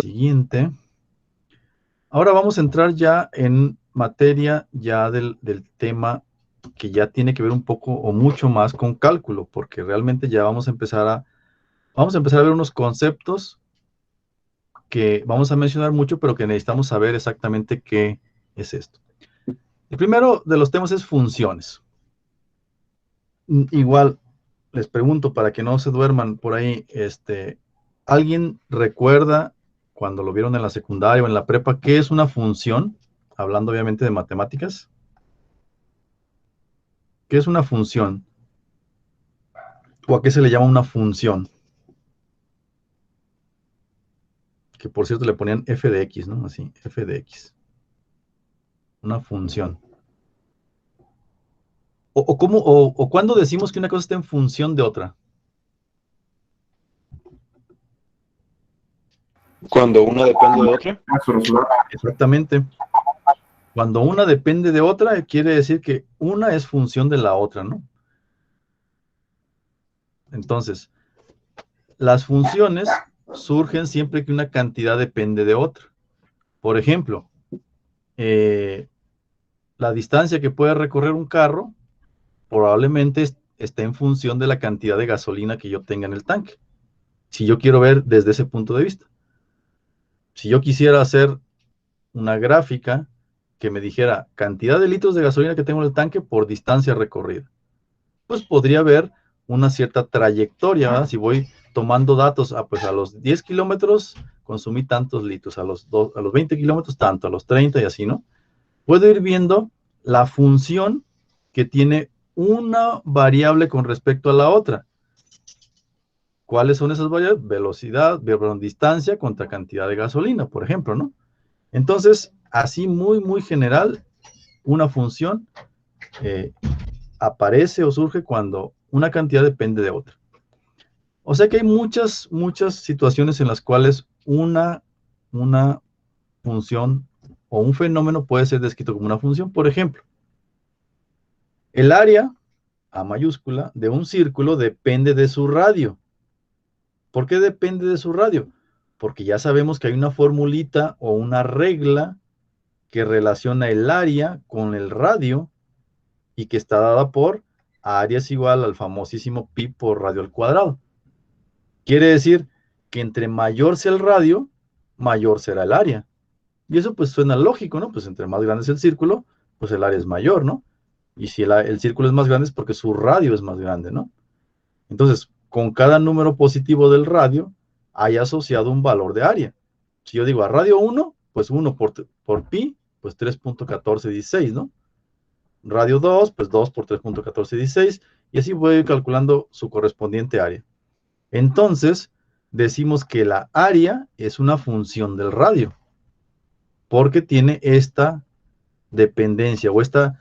Siguiente. Ahora vamos a entrar ya en materia ya del tema que ya tiene que ver un poco o mucho más con cálculo, porque realmente ya vamos a empezar a ver unos conceptos que vamos a mencionar mucho, pero que necesitamos saber exactamente qué es esto. El primero de los temas es funciones. Igual, les pregunto para que no se duerman por ahí, ¿alguien recuerda cuando lo vieron en la secundaria o en la prepa qué es una función? Hablando obviamente de matemáticas. ¿Qué es una función? ¿O a qué se le llama una función? Que por cierto le ponían f de x, ¿no? Así, f de x. Una función. ¿O cuándo decimos que una cosa está en función de otra? Cuando una depende de otra. Exactamente. Cuando una depende de otra, quiere decir que una es función de la otra, ¿no? Entonces, las funciones surgen siempre que una cantidad depende de otra. Por ejemplo, la distancia que puede recorrer un carro probablemente esté en función de la cantidad de gasolina que yo tenga en el tanque. Si yo quiero ver desde ese punto de vista. Si yo quisiera hacer una gráfica que me dijera cantidad de litros de gasolina que tengo en el tanque por distancia recorrida, pues podría haber una cierta trayectoria, ¿verdad? Si voy tomando datos, pues a los 10 kilómetros consumí tantos litros, a los 20 kilómetros tanto, a los 30 y así, ¿no? Puedo ir viendo la función que tiene una variable con respecto a la otra. ¿Cuáles son esas variables? Velocidad, distancia contra cantidad de gasolina, por ejemplo, ¿no? Entonces, así muy general, una función aparece o surge cuando una cantidad depende de otra. O sea que hay muchas situaciones en las cuales una función o un fenómeno puede ser descrito como una función. Por ejemplo, el área, A mayúscula, de un círculo depende de su radio. ¿Por qué depende de su radio? Porque ya sabemos que hay una formulita o una regla que relaciona el área con el radio y que está dada por área es igual al famosísimo pi por radio al cuadrado. Quiere decir que entre mayor sea el radio, mayor será el área. Y eso pues suena lógico, ¿no? Pues entre más grande es el círculo, pues el área es mayor, ¿no? Y si el círculo es más grande es porque su radio es más grande, ¿no? Entonces, con cada número positivo del radio, hay asociado un valor de área. Si yo digo a radio 1, pues 1 por pi, pues 3.1416, ¿no? Radio 2, pues 2 por 3.1416, y así voy a ir calculando su correspondiente área. Entonces, decimos que la área es una función del radio, porque tiene esta dependencia o esta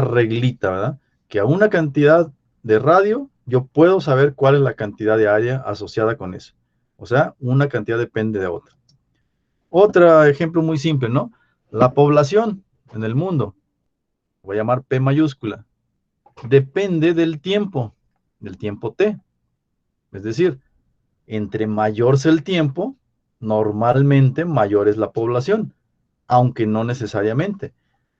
reglita, ¿verdad? Que a una cantidad de radio, yo puedo saber cuál es la cantidad de área asociada con eso. O sea, una cantidad depende de otra. Otro ejemplo muy simple, ¿no? La población en el mundo, voy a llamar P mayúscula, depende del tiempo T. Es decir, entre mayor sea el tiempo, normalmente mayor es la población, aunque no necesariamente.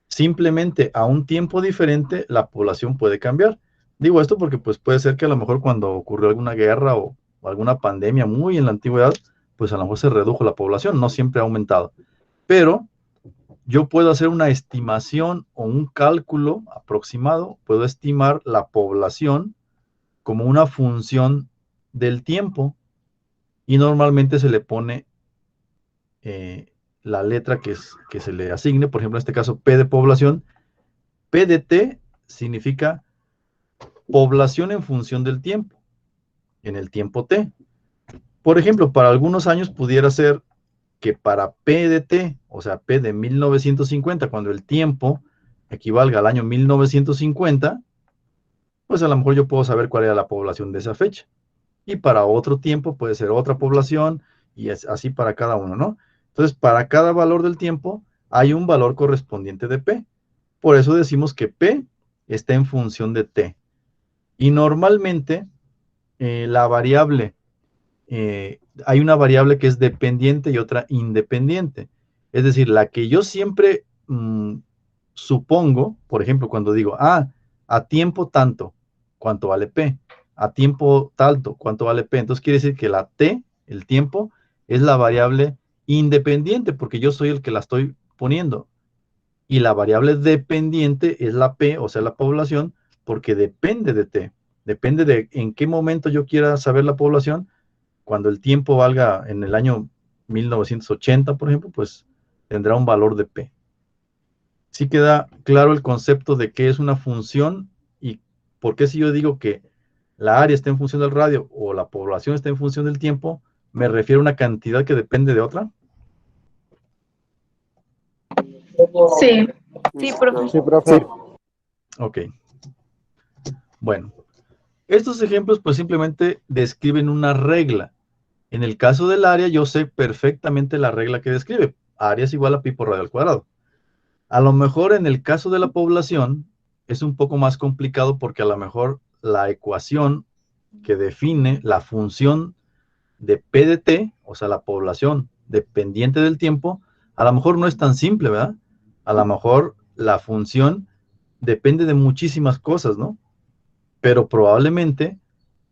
Simplemente a un tiempo diferente la población puede cambiar. Digo esto porque pues puede ser que a lo mejor cuando ocurrió alguna guerra o alguna pandemia muy en la antigüedad, pues a lo mejor se redujo la población, no siempre ha aumentado. Pero yo puedo hacer una estimación o un cálculo aproximado, puedo estimar la población como una función del tiempo y normalmente se le pone la letra que se le asigne, por ejemplo en este caso P de población. P de T significa población en función del tiempo, en el tiempo T. Por ejemplo, para algunos años pudiera ser que para P de T, o sea, P de 1950, cuando el tiempo equivalga al año 1950, pues a lo mejor yo puedo saber cuál era la población de esa fecha. Y para otro tiempo puede ser otra población y es así para cada uno, ¿no? Entonces, para cada valor del tiempo hay un valor correspondiente de P. Por eso decimos que P está en función de T. Y normalmente la variable hay una variable que es dependiente y otra independiente. Es decir, la que yo siempre supongo, por ejemplo, cuando digo, a tiempo tanto, ¿cuánto vale P? A tiempo tanto, ¿cuánto vale P? Entonces quiere decir que la T, el tiempo, es la variable independiente, porque yo soy el que la estoy poniendo. Y la variable dependiente es la P, o sea, la población, porque depende de T. Depende de en qué momento yo quiera saber la población. Cuando el tiempo valga en el año 1980, por ejemplo, pues tendrá un valor de P. Sí queda claro el concepto de qué es una función y por qué si yo digo que la área está en función del radio o la población está en función del tiempo, me refiero a una cantidad que depende de otra. Sí, sí, profe. Sí, profe. Ok. Bueno, estos ejemplos pues simplemente describen una regla. En el caso del área, yo sé perfectamente la regla que describe. Área es igual a pi por radio al cuadrado. A lo mejor en el caso de la población es un poco más complicado porque a lo mejor la ecuación que define la función de P de T, o sea, la población dependiente del tiempo, a lo mejor no es tan simple, ¿verdad? A lo mejor la función depende de muchísimas cosas, ¿no? Pero probablemente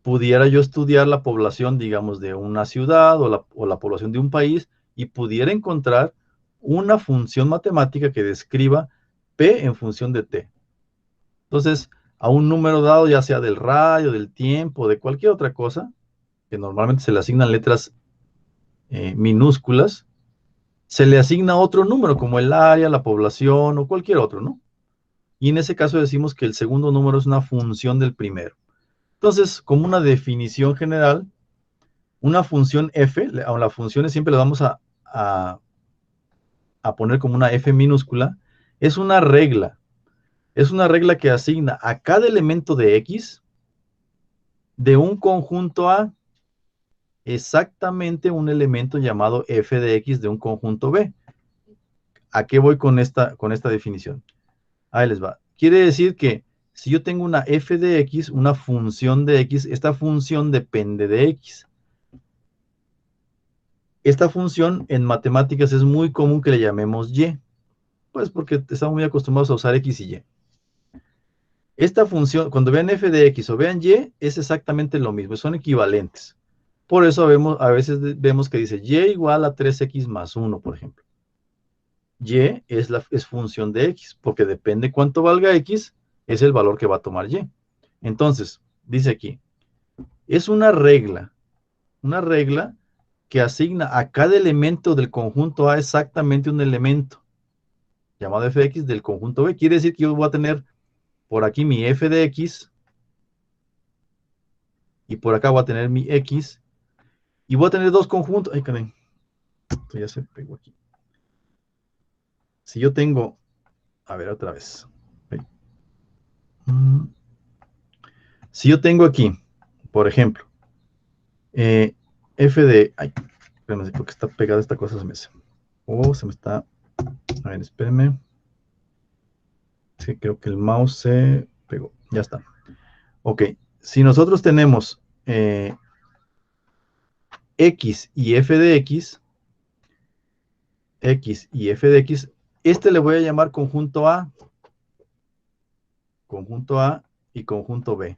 pudiera yo estudiar la población, digamos, de una ciudad o la población de un país y pudiera encontrar una función matemática que describa P en función de T. Entonces, a un número dado, ya sea del radio, del tiempo, de cualquier otra cosa, que normalmente se le asignan letras minúsculas, se le asigna otro número, como el área, la población o cualquier otro, ¿no? Y en ese caso decimos que el segundo número es una función del primero. Entonces, como una definición general, una función f, a las funciones siempre le vamos a poner como una f minúscula, es una regla. Es una regla que asigna a cada elemento de x de un conjunto A exactamente un elemento llamado f de x de un conjunto B. ¿A qué voy con esta definición? Ahí les va. Quiere decir que si yo tengo una f de x, una función de x, esta función depende de x. Esta función en matemáticas es muy común que le llamemos y, pues porque estamos muy acostumbrados a usar x y y. Esta función, cuando vean f de x o vean y, es exactamente lo mismo, son equivalentes. Por eso a veces vemos que dice y igual a 3x más 1, por ejemplo. Y es función de x, porque depende cuánto valga x, es el valor que va a tomar y. Entonces, dice aquí, es una regla que asigna a cada elemento del conjunto A exactamente un elemento, llamado f de x del conjunto B. Quiere decir que yo voy a tener por aquí mi f de x, y por acá voy a tener mi x, y voy a tener dos conjuntos. Ay, caray, esto ya se pegó aquí. Si yo tengo, a ver otra vez. Si yo tengo aquí, por ejemplo, f de, ay, espérame, porque está pegada esta cosa, se me está, a ver, espérenme. Sí, creo que el mouse se pegó, ya está. Ok, si nosotros tenemos x y f de x, este le voy a llamar conjunto A y conjunto B,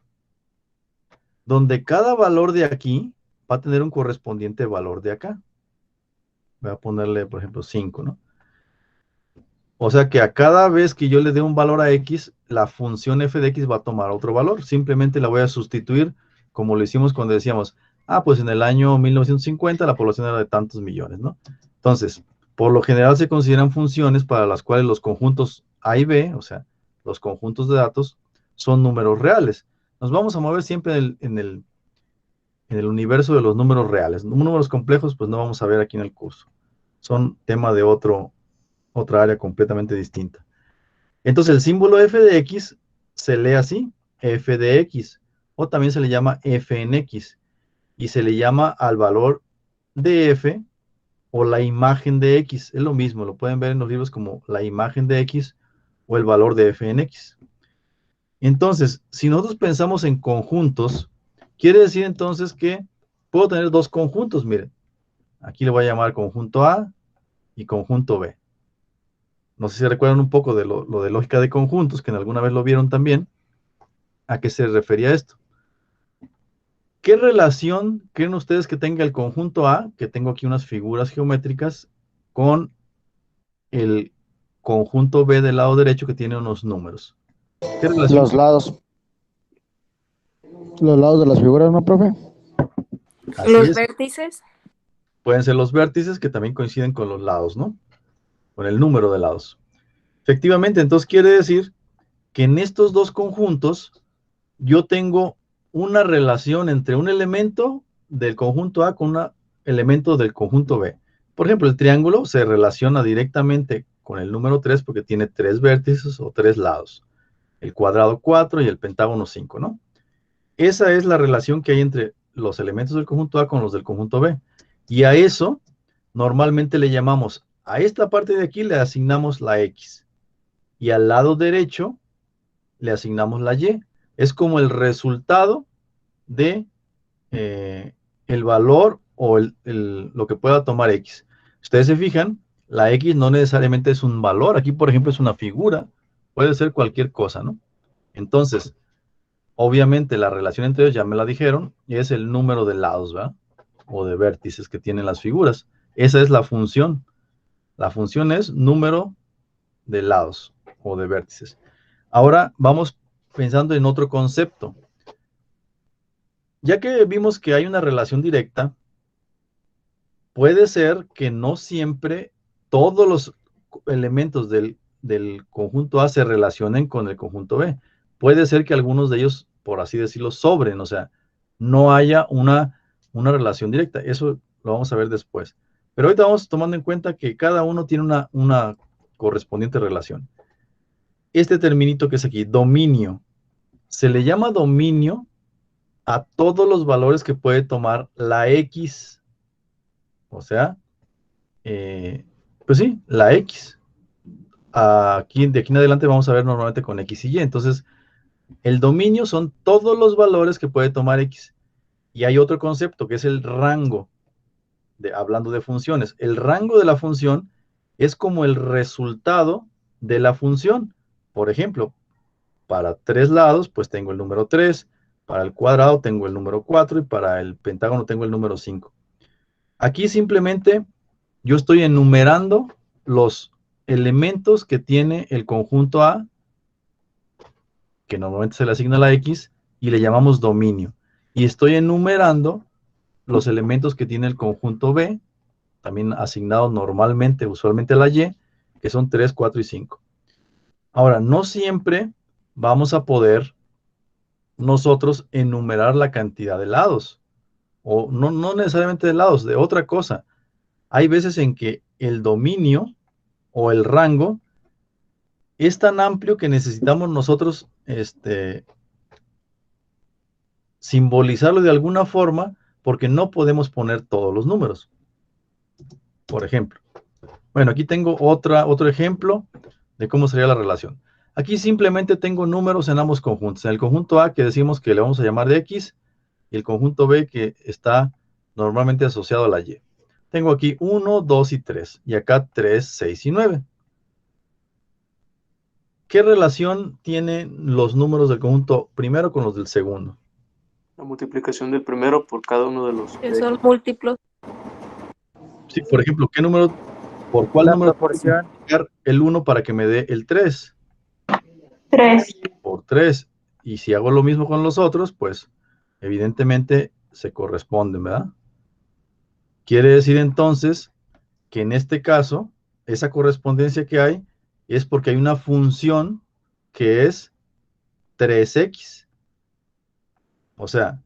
donde cada valor de aquí va a tener un correspondiente valor de acá. Voy a ponerle, por ejemplo, 5, ¿no? O sea que a cada vez que yo le dé un valor a x, la función f de x va a tomar otro valor. Simplemente la voy a sustituir como lo hicimos cuando decíamos, pues en el año 1950 la población era de tantos millones, ¿no? Entonces, por lo general se consideran funciones para las cuales los conjuntos A y B, o sea, los conjuntos de datos, son números reales. Nos vamos a mover siempre en el universo de los números reales. Números complejos, pues no vamos a ver aquí en el curso. Son tema de otra área completamente distinta. Entonces el símbolo f de x se lee así, f de x, o también se le llama f en x, y se le llama al valor de f o la imagen de x. Es lo mismo, lo pueden ver en los libros como la imagen de x o el valor de f en x. Entonces, si nosotros pensamos en conjuntos, quiere decir entonces que puedo tener dos conjuntos, miren. Aquí le voy a llamar conjunto A y conjunto B. No sé si recuerdan un poco de lo de lógica de conjuntos, que en alguna vez lo vieron también. ¿A qué se refería esto? ¿Qué relación creen ustedes que tenga el conjunto A, que tengo aquí unas figuras geométricas, con el conjunto B del lado derecho, que tiene unos números? ¿Qué relación? Los lados de las figuras, ¿no, profe? Así Los es. vértices. Pueden ser los vértices, que también coinciden con los lados, ¿no? Con el número de lados. Efectivamente, entonces quiere decir que en estos dos conjuntos yo tengo una relación entre un elemento del conjunto A con un elemento del conjunto B. Por ejemplo, el triángulo se relaciona directamente con el número 3 porque tiene 3 vértices o 3 lados. El cuadrado 4 y el pentágono 5, ¿no? Esa es la relación que hay entre los elementos del conjunto A con los del conjunto B. Y a eso normalmente le llamamos, a esta parte de aquí le asignamos la X. Y al lado derecho le asignamos la Y. Es como el resultado de el valor o lo que pueda tomar X. Ustedes se fijan, la X no necesariamente es un valor. Aquí, por ejemplo, es una figura. Puede ser cualquier cosa, ¿no? Entonces, obviamente la relación entre ellos, ya me la dijeron, es el número de lados, ¿verdad? O de vértices que tienen las figuras. Esa es la función. La función es número de lados o de vértices. Ahora vamos pensando en otro concepto. Ya que vimos que hay una relación directa, puede ser que no siempre todos los elementos del conjunto A se relacionen con el conjunto B. Puede ser que algunos de ellos, por así decirlo, sobren, o sea, no haya una relación directa. Eso lo vamos a ver después. Pero ahorita vamos tomando en cuenta que cada uno tiene una correspondiente relación. Este terminito que es aquí, dominio, se le llama dominio a todos los valores que puede tomar la X. O sea, pues sí, la X. Aquí, de aquí en adelante vamos a ver normalmente con X y Y. Entonces, el dominio son todos los valores que puede tomar X. Y hay otro concepto que es el rango, hablando de funciones. El rango de la función es como el resultado de la función. Por ejemplo, para 3 lados, pues tengo el número 3. Para el cuadrado tengo el número 4 y para el pentágono tengo el número 5. Aquí simplemente yo estoy enumerando los elementos que tiene el conjunto A, que normalmente se le asigna la X, y le llamamos dominio. Y estoy enumerando los elementos que tiene el conjunto B, también asignado normalmente, usualmente a la Y, que son 3, 4 y 5. Ahora, no siempre vamos a poder nosotros enumerar la cantidad de lados, o no necesariamente de lados, de otra cosa. Hay veces en que el dominio o el rango es tan amplio que necesitamos nosotros simbolizarlo de alguna forma porque no podemos poner todos los números. Por ejemplo, bueno, aquí tengo otro ejemplo de cómo sería la relación. Aquí simplemente tengo números en ambos conjuntos. En el conjunto A, que decimos que le vamos a llamar de X, y el conjunto B, que está normalmente asociado a la Y. Tengo aquí 1, 2 y 3, y acá 3, 6 y 9. ¿Qué relación tienen los números del conjunto primero con los del segundo? La multiplicación del primero por cada uno de los. Que son múltiplos. Sí, por ejemplo, ¿por cuál La número proporción. multiplicar el 1 para que me dé el 3? 3. Por 3. Y si hago lo mismo con los otros, pues evidentemente se corresponden, ¿verdad? Quiere decir entonces que en este caso, esa correspondencia que hay es porque hay una función que es 3x. O sea,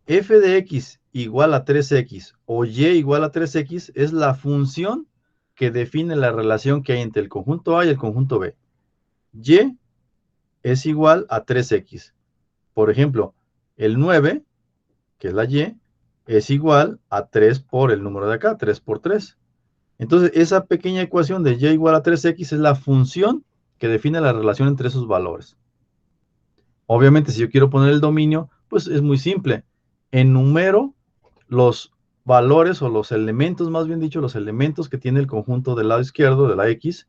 f de x igual a 3x o y igual a 3x es la función que define la relación que hay entre el conjunto A y el conjunto B. Y es igual a 3x. Por ejemplo, el 9, que es la y, es igual a 3 por el número de acá, 3 por 3. Entonces, esa pequeña ecuación de y igual a 3x es la función que define la relación entre esos valores. Obviamente, si yo quiero poner el dominio, pues es muy simple. Enumero los valores o los elementos, más bien dicho, los elementos que tiene el conjunto del lado izquierdo de la X.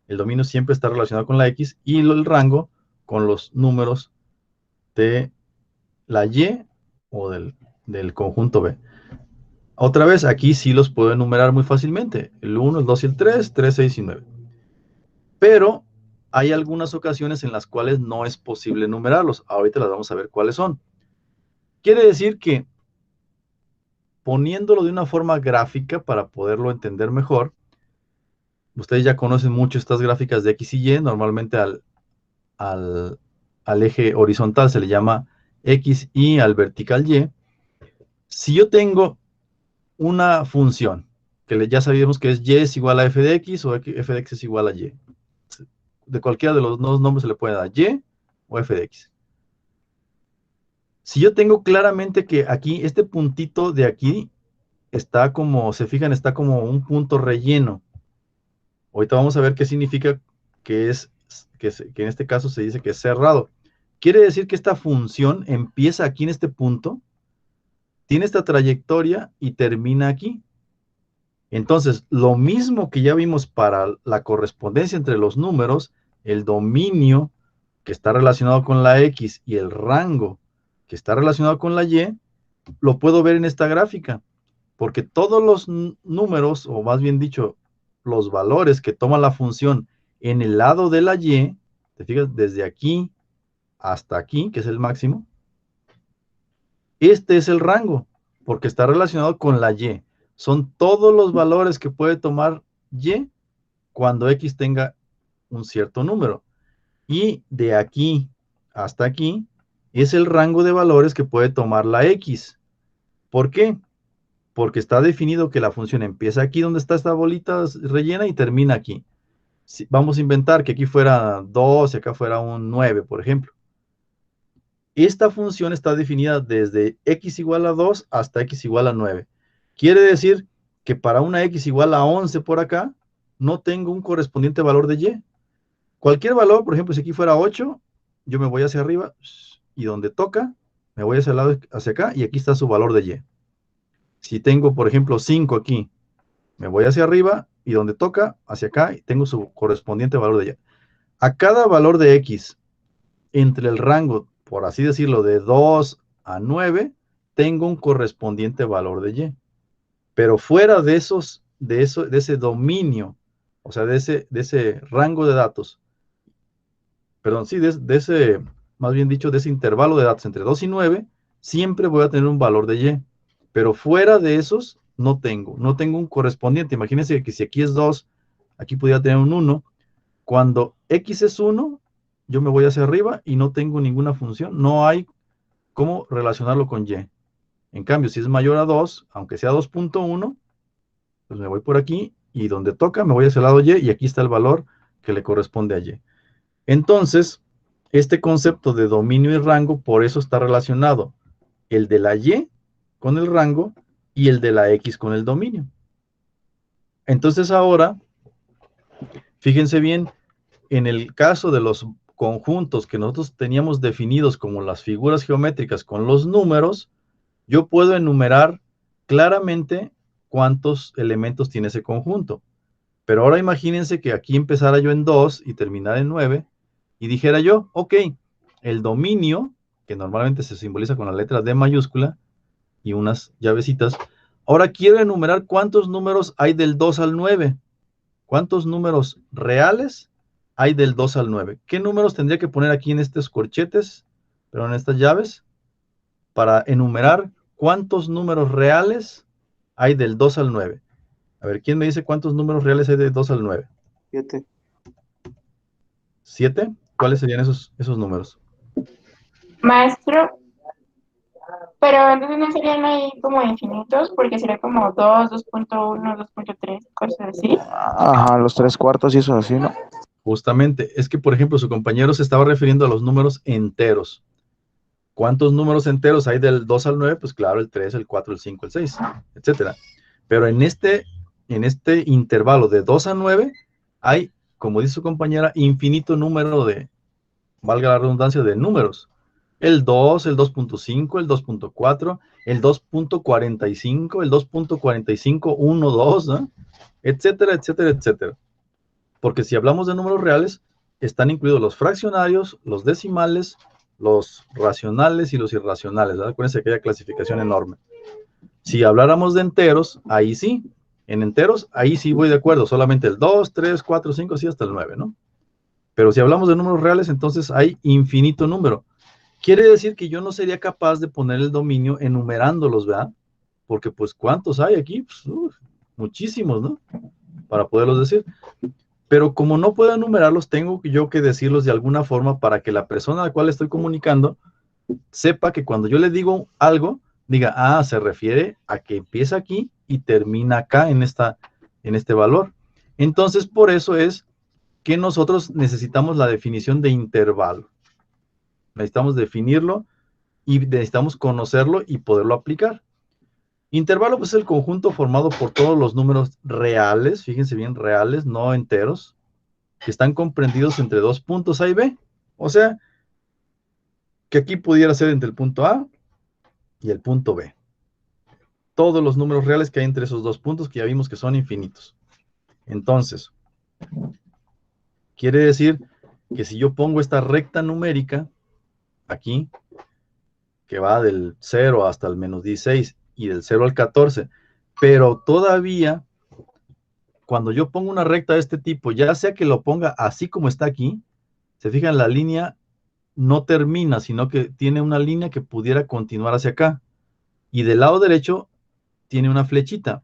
El dominio siempre está relacionado con la X y el rango con los números de la Y o del conjunto B. Otra vez, aquí sí los puedo enumerar muy fácilmente. El 1, el 2 y el 3, 3, 6 y 9. Pero hay algunas ocasiones en las cuales no es posible enumerarlos. Ahorita las vamos a ver cuáles son. Quiere decir que poniéndolo de una forma gráfica para poderlo entender mejor, ustedes ya conocen mucho estas gráficas de X y Y. Normalmente al eje horizontal se le llama X y al vertical Y. Si yo tengo una función que ya sabíamos que es Y es igual a f de X o f de X es igual a Y. De cualquiera de los dos nombres se le puede dar Y o f de X. Si yo tengo claramente que aquí, este puntito de aquí, está como, se fijan, está como un punto relleno. Ahorita vamos a ver qué significa que en este caso se dice que es cerrado. Quiere decir que esta función empieza aquí en este punto, tiene esta trayectoria y termina aquí. Entonces, lo mismo que ya vimos para la correspondencia entre los números, el dominio que está relacionado con la X y el rango que está relacionado con la Y, lo puedo ver en esta gráfica, porque todos los números, o más bien dicho, los valores que toma la función en el lado de la Y, te fijas, desde aquí hasta aquí, que es el máximo, este es el rango, porque está relacionado con la Y. Son todos los valores que puede tomar Y cuando X tenga un cierto número. Y de aquí hasta aquí es el rango de valores que puede tomar la X. ¿Por qué? Porque está definido que la función empieza aquí donde está esta bolita rellena y termina aquí. Si, vamos a inventar que aquí fuera 2 y acá fuera un 9, por ejemplo. Esta función está definida desde x igual a 2 hasta x igual a 9. Quiere decir que para una x igual a 11 por acá, no tengo un correspondiente valor de y. Cualquier valor, por ejemplo, si aquí fuera 8, yo me voy hacia arriba y donde toca, me voy hacia el lado, hacia acá y aquí está su valor de y. Si tengo, por ejemplo, 5 aquí, me voy hacia arriba y donde toca, hacia acá, y tengo su correspondiente valor de y. A cada valor de x entre el rango, por así decirlo, de 2 a 9, tengo un correspondiente valor de y. Pero fuera de ese dominio, o sea, de ese rango de datos, perdón, sí, más bien dicho, de ese intervalo de datos entre 2 y 9, siempre voy a tener un valor de y. Pero fuera de esos, no tengo un correspondiente. Imagínense que si aquí es 2, aquí podría tener un 1. Cuando x es 1, yo me voy hacia arriba y no tengo ninguna función. No hay cómo relacionarlo con y. En cambio, si es mayor a 2, aunque sea 2.1, pues me voy por aquí y donde toca me voy hacia el lado y aquí está el valor que le corresponde a y. Entonces, este concepto de dominio y rango, por eso está relacionado el de la y con el rango y el de la x con el dominio. Entonces ahora, fíjense bien, en el caso de los conjuntos que nosotros teníamos definidos como las figuras geométricas con los números, yo puedo enumerar claramente cuántos elementos tiene ese conjunto. Pero ahora imagínense que aquí empezara yo en 2 y terminara en 9 y dijera yo, ok, el dominio, que normalmente se simboliza con la letra D mayúscula y unas llavecitas, ahora quiero enumerar cuántos números hay del 2 al 9. ¿Cuántos números reales hay del 2 al 9? ¿Qué números tendría que poner aquí en estos corchetes, pero en estas llaves, para enumerar cuántos números reales hay del 2 al 9? A ver, ¿quién me dice cuántos números reales hay del 2 al 9? 7. ¿7? ¿Cuáles serían esos números? Maestro, pero entonces no serían ahí como infinitos, porque sería como 2, 2.1, 2.3, cosas así. Ajá, los 3/4 y eso así, ¿no? Justamente, es que, por ejemplo, su compañero se estaba refiriendo a los números enteros. ¿Cuántos números enteros hay del 2 al 9? Pues claro, el 3, el 4, el 5, el 6, etcétera. Pero en este intervalo de 2 a 9 hay, como dice su compañera, infinito número de, valga la redundancia, de números. El 2, el 2.5, el 2.4, el 2.45, el 2.4512, ¿no? Etcétera, etcétera, etcétera. Porque si hablamos de números reales, están incluidos los fraccionarios, los decimales, los racionales y los irracionales, ¿verdad? Acuérdense que hay clasificación enorme. Si habláramos de enteros, ahí sí. En enteros, ahí sí voy de acuerdo. Solamente el 2, 3, 4, 5, así hasta el 9, ¿no? Pero si hablamos de números reales, entonces hay infinito número. Quiere decir que yo no sería capaz de poner el dominio enumerándolos, ¿verdad? Porque pues, ¿cuántos hay aquí? Pues, muchísimos, ¿no? Para poderlos decir. Pero como no puedo enumerarlos, tengo yo que decirlos de alguna forma para que la persona a la cual estoy comunicando sepa que cuando yo le digo algo, diga, ah, se refiere a que empieza aquí y termina acá en este valor. Entonces, por eso es que nosotros necesitamos la definición de intervalo. Necesitamos definirlo y necesitamos conocerlo y poderlo aplicar. Intervalo pues, es el conjunto formado por todos los números reales, fíjense bien, reales, no enteros, que están comprendidos entre dos puntos A y B. O sea, que aquí pudiera ser entre el punto A y el punto B. Todos los números reales que hay entre esos dos puntos que ya vimos que son infinitos. Entonces, quiere decir que si yo pongo esta recta numérica aquí, que va del 0 hasta el menos 16 y del 0 al 14, pero todavía, cuando yo pongo una recta de este tipo, ya sea que lo ponga así como está aquí, se fijan, la línea no termina, sino que tiene una línea que pudiera continuar hacia acá. Y del lado derecho tiene una flechita.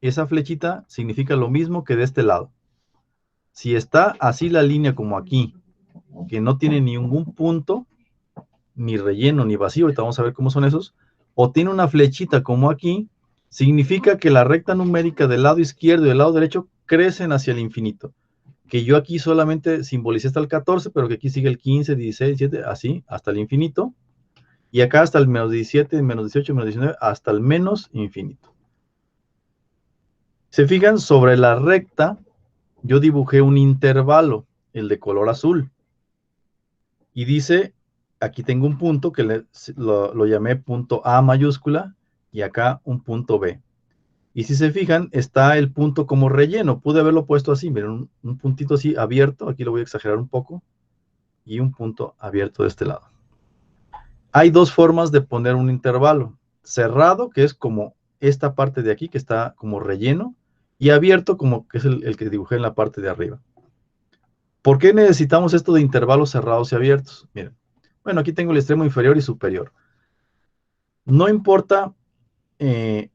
Esa flechita significa lo mismo que de este lado. Si está así la línea como aquí, que no tiene ningún punto, ni relleno, ni vacío, ahorita vamos a ver cómo son esos, o tiene una flechita como aquí, significa que la recta numérica del lado izquierdo y del lado derecho crecen hacia el infinito. Que yo aquí solamente simbolicé hasta el 14, pero que aquí sigue el 15, 16, 17, así, hasta el infinito. Y acá hasta el menos 17, menos 18, menos 19, hasta el menos infinito. Se fijan, sobre la recta, yo dibujé un intervalo, el de color azul. Y dice, aquí tengo un punto que lo llamé punto A mayúscula, y acá un punto B. Y si se fijan, está el punto como relleno. Pude haberlo puesto así, miren, un puntito así abierto, aquí lo voy a exagerar un poco, y un punto abierto de este lado. Hay dos formas de poner un intervalo. Cerrado, que es como esta parte de aquí, que está como relleno, y abierto, como que es el que dibujé en la parte de arriba. ¿Por qué necesitamos esto de intervalos cerrados y abiertos? Miren, bueno, aquí tengo el extremo inferior y superior. No importa que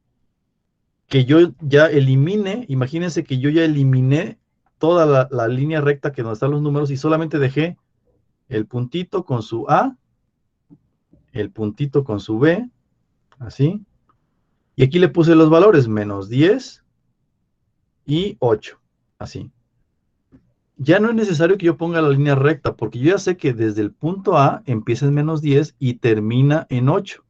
yo ya elimine, imagínense que yo ya eliminé toda la línea recta que donde están los números y solamente dejé el puntito con su A, el puntito con su B, así, y aquí le puse los valores, menos 10 y 8, así. Ya no es necesario que yo ponga la línea recta, porque yo ya sé que desde el punto A empieza en menos 10 y termina en 8.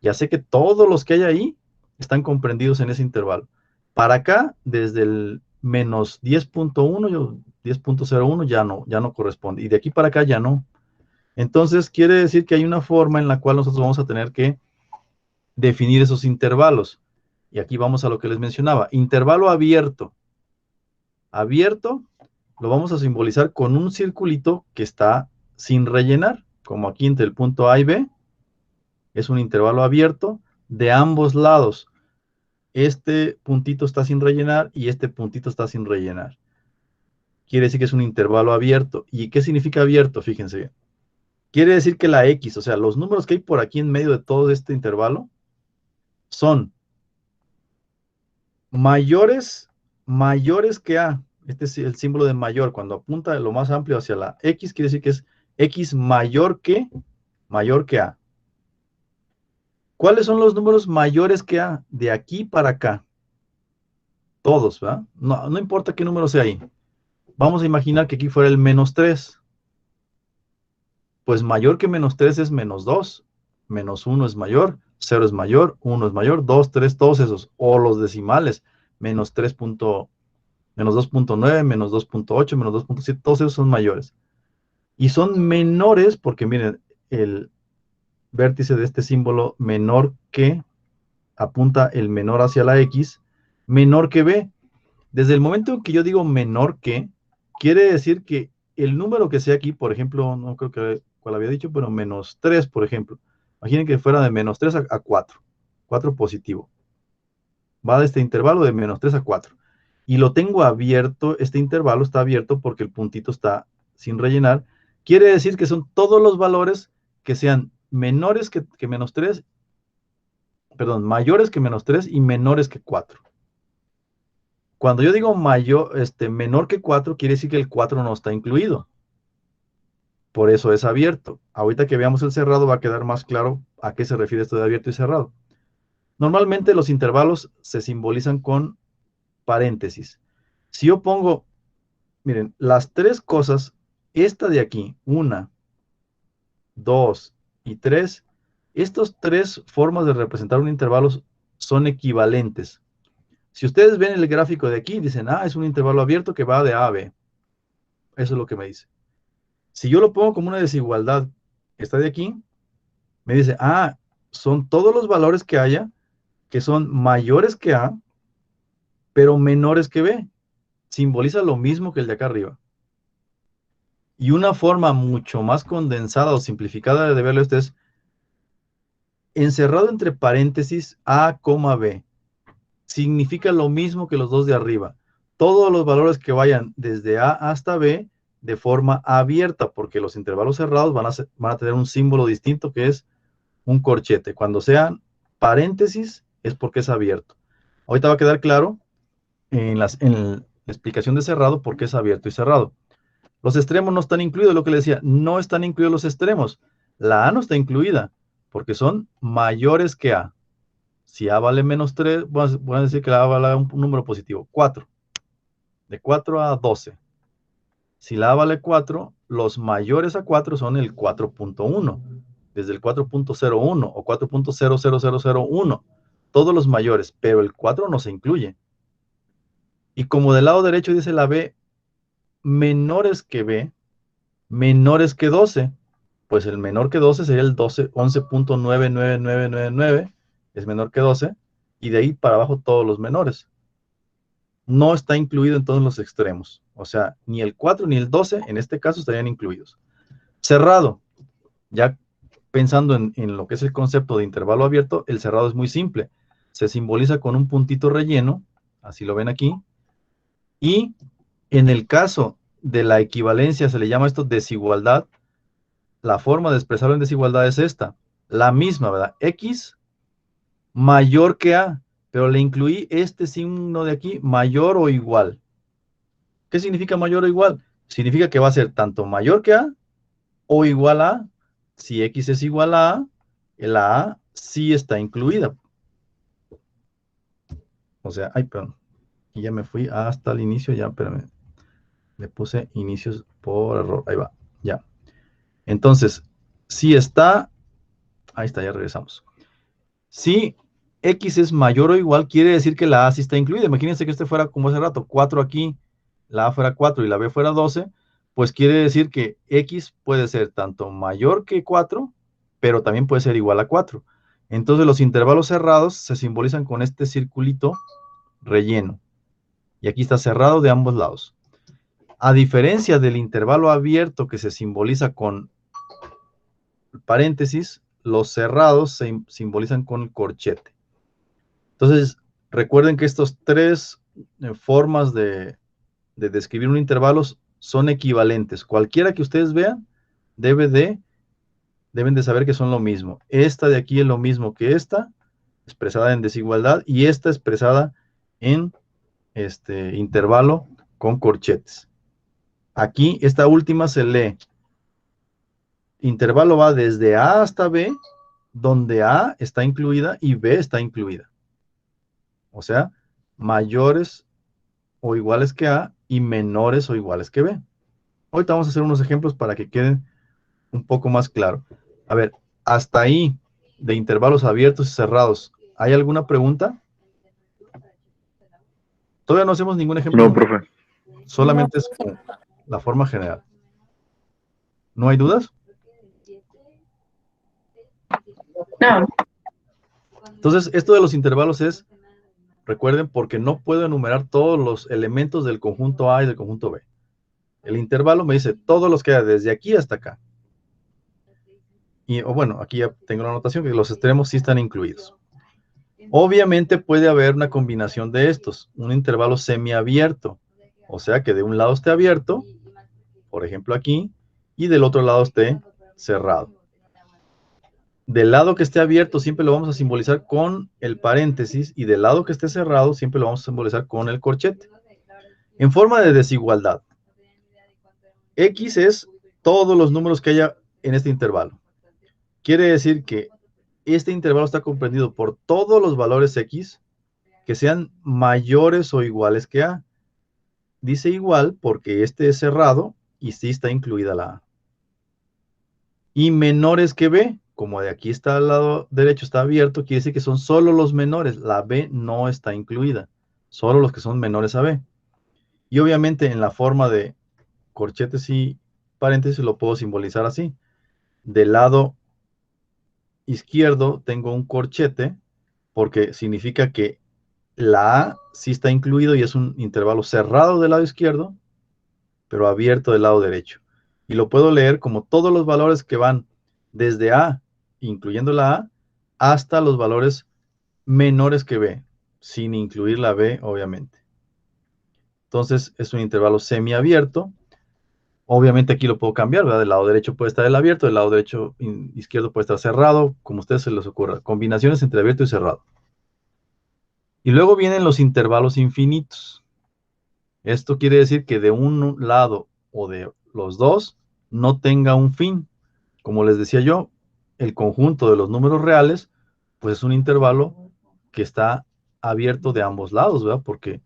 Ya sé que todos los que hay ahí están comprendidos en ese intervalo. Para acá, desde el menos 10.1, 10.01 ya no corresponde. Y de aquí para acá ya no. Entonces, quiere decir que hay una forma en la cual nosotros vamos a tener que definir esos intervalos. Y aquí vamos a lo que les mencionaba. Intervalo abierto. Abierto lo vamos a simbolizar con un circulito que está sin rellenar, como aquí entre el punto A y B. Es un intervalo abierto de ambos lados. Este puntito está sin rellenar y este puntito está sin rellenar. Quiere decir que es un intervalo abierto. ¿Y qué significa abierto? Fíjense bien. Quiere decir que la X, o sea, los números que hay por aquí en medio de todo este intervalo, son mayores que A. Este es el símbolo de mayor. Cuando apunta de lo más amplio hacia la X, quiere decir que es X mayor que A. ¿Cuáles son los números mayores que A? De aquí para acá. Todos, ¿verdad? No importa qué número sea ahí. Vamos a imaginar que aquí fuera el menos 3. Pues mayor que menos 3 es menos 2. Menos 1 es mayor, 0 es mayor, 1 es mayor, 2, 3, todos esos. O los decimales. Menos 3. Menos 2.9, menos 2.8, menos 2.7, todos esos son mayores. Y son menores porque, miren, vértice de este símbolo menor que, apunta el menor hacia la X, menor que B. Desde el momento en que yo digo menor que, quiere decir que el número que sea aquí, por ejemplo, no creo que cuál había dicho, pero menos 3, por ejemplo. Imaginen que fuera de menos 3 a 4. 4 positivo. Va de este intervalo de menos 3 a 4. Y lo tengo abierto, este intervalo está abierto porque el puntito está sin rellenar. Quiere decir que son todos los valores que sean menores que menos 3, perdón, mayores que menos 3 y menores que 4. Cuando yo digo menor que 4, quiere decir que el 4 no está incluido. Por eso es abierto. Ahorita que veamos el cerrado va a quedar más claro a qué se refiere esto de abierto y cerrado. Normalmente los intervalos se simbolizan con paréntesis. Si yo pongo, miren, las tres cosas, esta de aquí, 1, 2 y 3, estas tres formas de representar un intervalo son equivalentes. Si ustedes ven el gráfico de aquí, dicen, es un intervalo abierto que va de A a B. Eso es lo que me dice. Si yo lo pongo como una desigualdad, esta de aquí, me dice, son todos los valores que haya que son mayores que A, pero menores que B. Simboliza lo mismo que el de acá arriba. Y una forma mucho más condensada o simplificada de verlo es encerrado entre paréntesis A, B. Significa lo mismo que los dos de arriba. Todos los valores que vayan desde A hasta B de forma abierta, porque los intervalos cerrados van a tener un símbolo distinto que es un corchete. Cuando sean paréntesis es porque es abierto. Ahorita va a quedar claro en la explicación de cerrado por qué es abierto y cerrado. Los extremos no están incluidos, lo que le decía, no están incluidos los extremos. La A no está incluida porque son mayores que A. Si A vale menos 3, voy a decir que la A vale un número positivo, 4. De 4 a 12. Si la A vale 4, los mayores a 4 son el 4.1, desde el 4.01 o 4.00001. Todos los mayores, pero el 4 no se incluye. Y como del lado derecho dice la B, menores que B, menores que 12, pues el menor que 12 sería el 11.99999, es menor que 12, y de ahí para abajo todos los menores. No está incluido en todos los extremos, o sea, ni el 4 ni el 12 en este caso estarían incluidos. Cerrado, ya pensando en lo que es el concepto de intervalo abierto, el cerrado es muy simple, se simboliza con un puntito relleno, así lo ven aquí, y en el caso de la equivalencia se le llama esto desigualdad. La forma de expresarlo en desigualdad es esta, la misma, ¿verdad? X mayor que A, pero le incluí este signo de aquí, mayor o igual. ¿Qué significa mayor o igual? Significa que va a ser tanto mayor que A o igual a. Si X es igual a A, la A sí está incluida. O sea, perdón. Y ya me fui hasta el inicio, ya, espérame. Le puse inicios por error. Ahí va, ya. Entonces, si está, ahí está, ya regresamos. Si X es mayor o igual, quiere decir que la A sí está incluida. Imagínense que este fuera como hace rato, 4 aquí, la A fuera 4 y la B fuera 12, pues quiere decir que X puede ser tanto mayor que 4, pero también puede ser igual a 4. Entonces los intervalos cerrados se simbolizan con este circulito relleno. Y aquí está cerrado de ambos lados. A diferencia del intervalo abierto que se simboliza con paréntesis, los cerrados se simbolizan con corchete. Entonces, recuerden que estas tres formas de describir un intervalo son equivalentes. Cualquiera que ustedes vean, deben de saber que son lo mismo. Esta de aquí es lo mismo que esta, expresada en desigualdad, y esta expresada en intervalo con corchetes. Aquí, esta última se lee. Intervalo va desde A hasta B, donde A está incluida y B está incluida. O sea, mayores o iguales que A y menores o iguales que B. Ahorita vamos a hacer unos ejemplos para que queden un poco más claro. A ver, hasta ahí de intervalos abiertos y cerrados, ¿hay alguna pregunta? Todavía no hacemos ningún ejemplo. No, profe. Solamente es la forma general. ¿No hay dudas? No, Entonces, esto de los intervalos es, recuerden, porque no puedo enumerar todos los elementos del conjunto A y del conjunto B. El intervalo me dice todos los que hay desde aquí hasta acá. Y bueno, aquí ya tengo la anotación que los extremos sí están incluidos. Obviamente puede haber una combinación de estos, un intervalo semiabierto, o sea que de un lado esté abierto, por ejemplo aquí, y del otro lado esté cerrado. Del lado que esté abierto siempre lo vamos a simbolizar con el paréntesis y del lado que esté cerrado siempre lo vamos a simbolizar con el corchete. En forma de desigualdad, X es todos los números que haya en este intervalo. Quiere decir que este intervalo está comprendido por todos los valores X que sean mayores o iguales que A. Dice igual porque este es cerrado y sí está incluida la A. Y menores que B, como de aquí está al lado derecho, está abierto, quiere decir que son solo los menores. La B no está incluida, solo los que son menores a B. Y obviamente en la forma de corchetes y paréntesis lo puedo simbolizar así. Del lado izquierdo tengo un corchete porque significa que la A sí está incluido y es un intervalo cerrado del lado izquierdo, pero abierto del lado derecho. Y lo puedo leer como todos los valores que van desde A, incluyendo la A, hasta los valores menores que B, sin incluir la B, obviamente. Entonces, es un intervalo semiabierto. Obviamente aquí lo puedo cambiar, ¿verdad? Del lado derecho puede estar el abierto, del lado derecho izquierdo puede estar cerrado, como a ustedes se les ocurra. Combinaciones entre abierto y cerrado. Y luego vienen los intervalos infinitos. Esto quiere decir que de un lado o de los dos no tenga un fin. Como les decía yo, el conjunto de los números reales, pues es un intervalo que está abierto de ambos lados, ¿verdad? Porque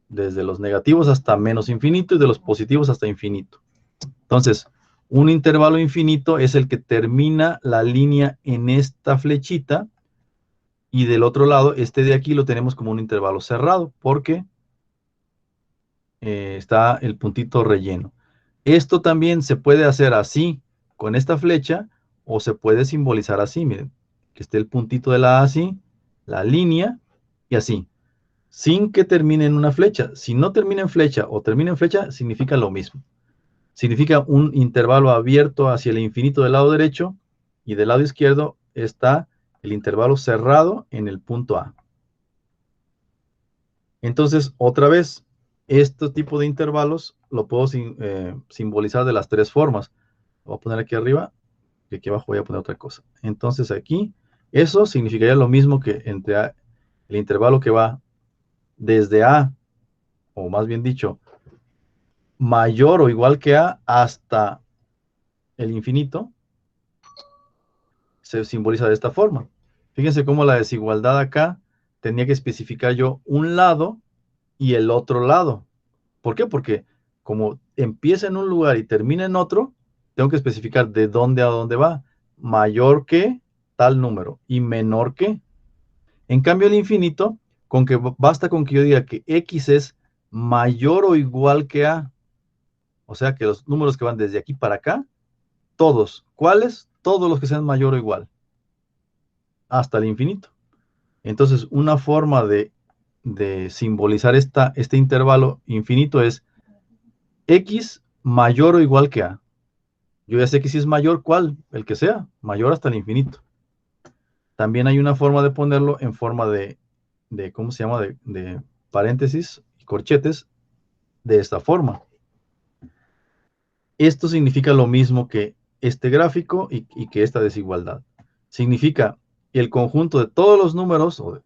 desde los negativos hasta menos infinito y de los positivos hasta infinito. Entonces, un intervalo infinito es el que termina la línea en esta flechita y del otro lado, este de aquí lo tenemos como un intervalo cerrado porque está el puntito relleno. Esto también se puede hacer así, con esta flecha, o se puede simbolizar así, miren, que esté el puntito de la A así, la línea, y así, sin que termine en una flecha. Si no termina en flecha o termina en flecha, significa lo mismo. Significa un intervalo abierto hacia el infinito del lado derecho, y del lado izquierdo está el intervalo cerrado en el punto A. Entonces, otra vez, este tipo de intervalos lo puedo simbolizar de las tres formas. Lo voy a poner aquí arriba y aquí abajo voy a poner otra cosa. Entonces aquí, eso significaría lo mismo que entre el intervalo que va desde A, o más bien dicho, mayor o igual que A hasta el infinito, se simboliza de esta forma. Fíjense cómo la desigualdad acá tenía que especificar yo un lado y el otro lado. ¿Por qué? Porque como empieza en un lugar y termina en otro, tengo que especificar de dónde a dónde va. Mayor que tal número y menor que. En cambio, el infinito, basta con que yo diga que X es mayor o igual que A. O sea que los números que van desde aquí para acá, todos. ¿Cuáles? Todos los que sean mayor o igual. Hasta el infinito. Entonces, una forma de simbolizar este intervalo infinito es X mayor o igual que A. Yo ya sé que si es mayor, ¿cuál? El que sea, mayor hasta el infinito. También hay una forma de ponerlo en forma ¿cómo se llama? De paréntesis y corchetes de esta forma. Esto significa lo mismo que este gráfico y que esta desigualdad. Significa el conjunto de todos los números, o de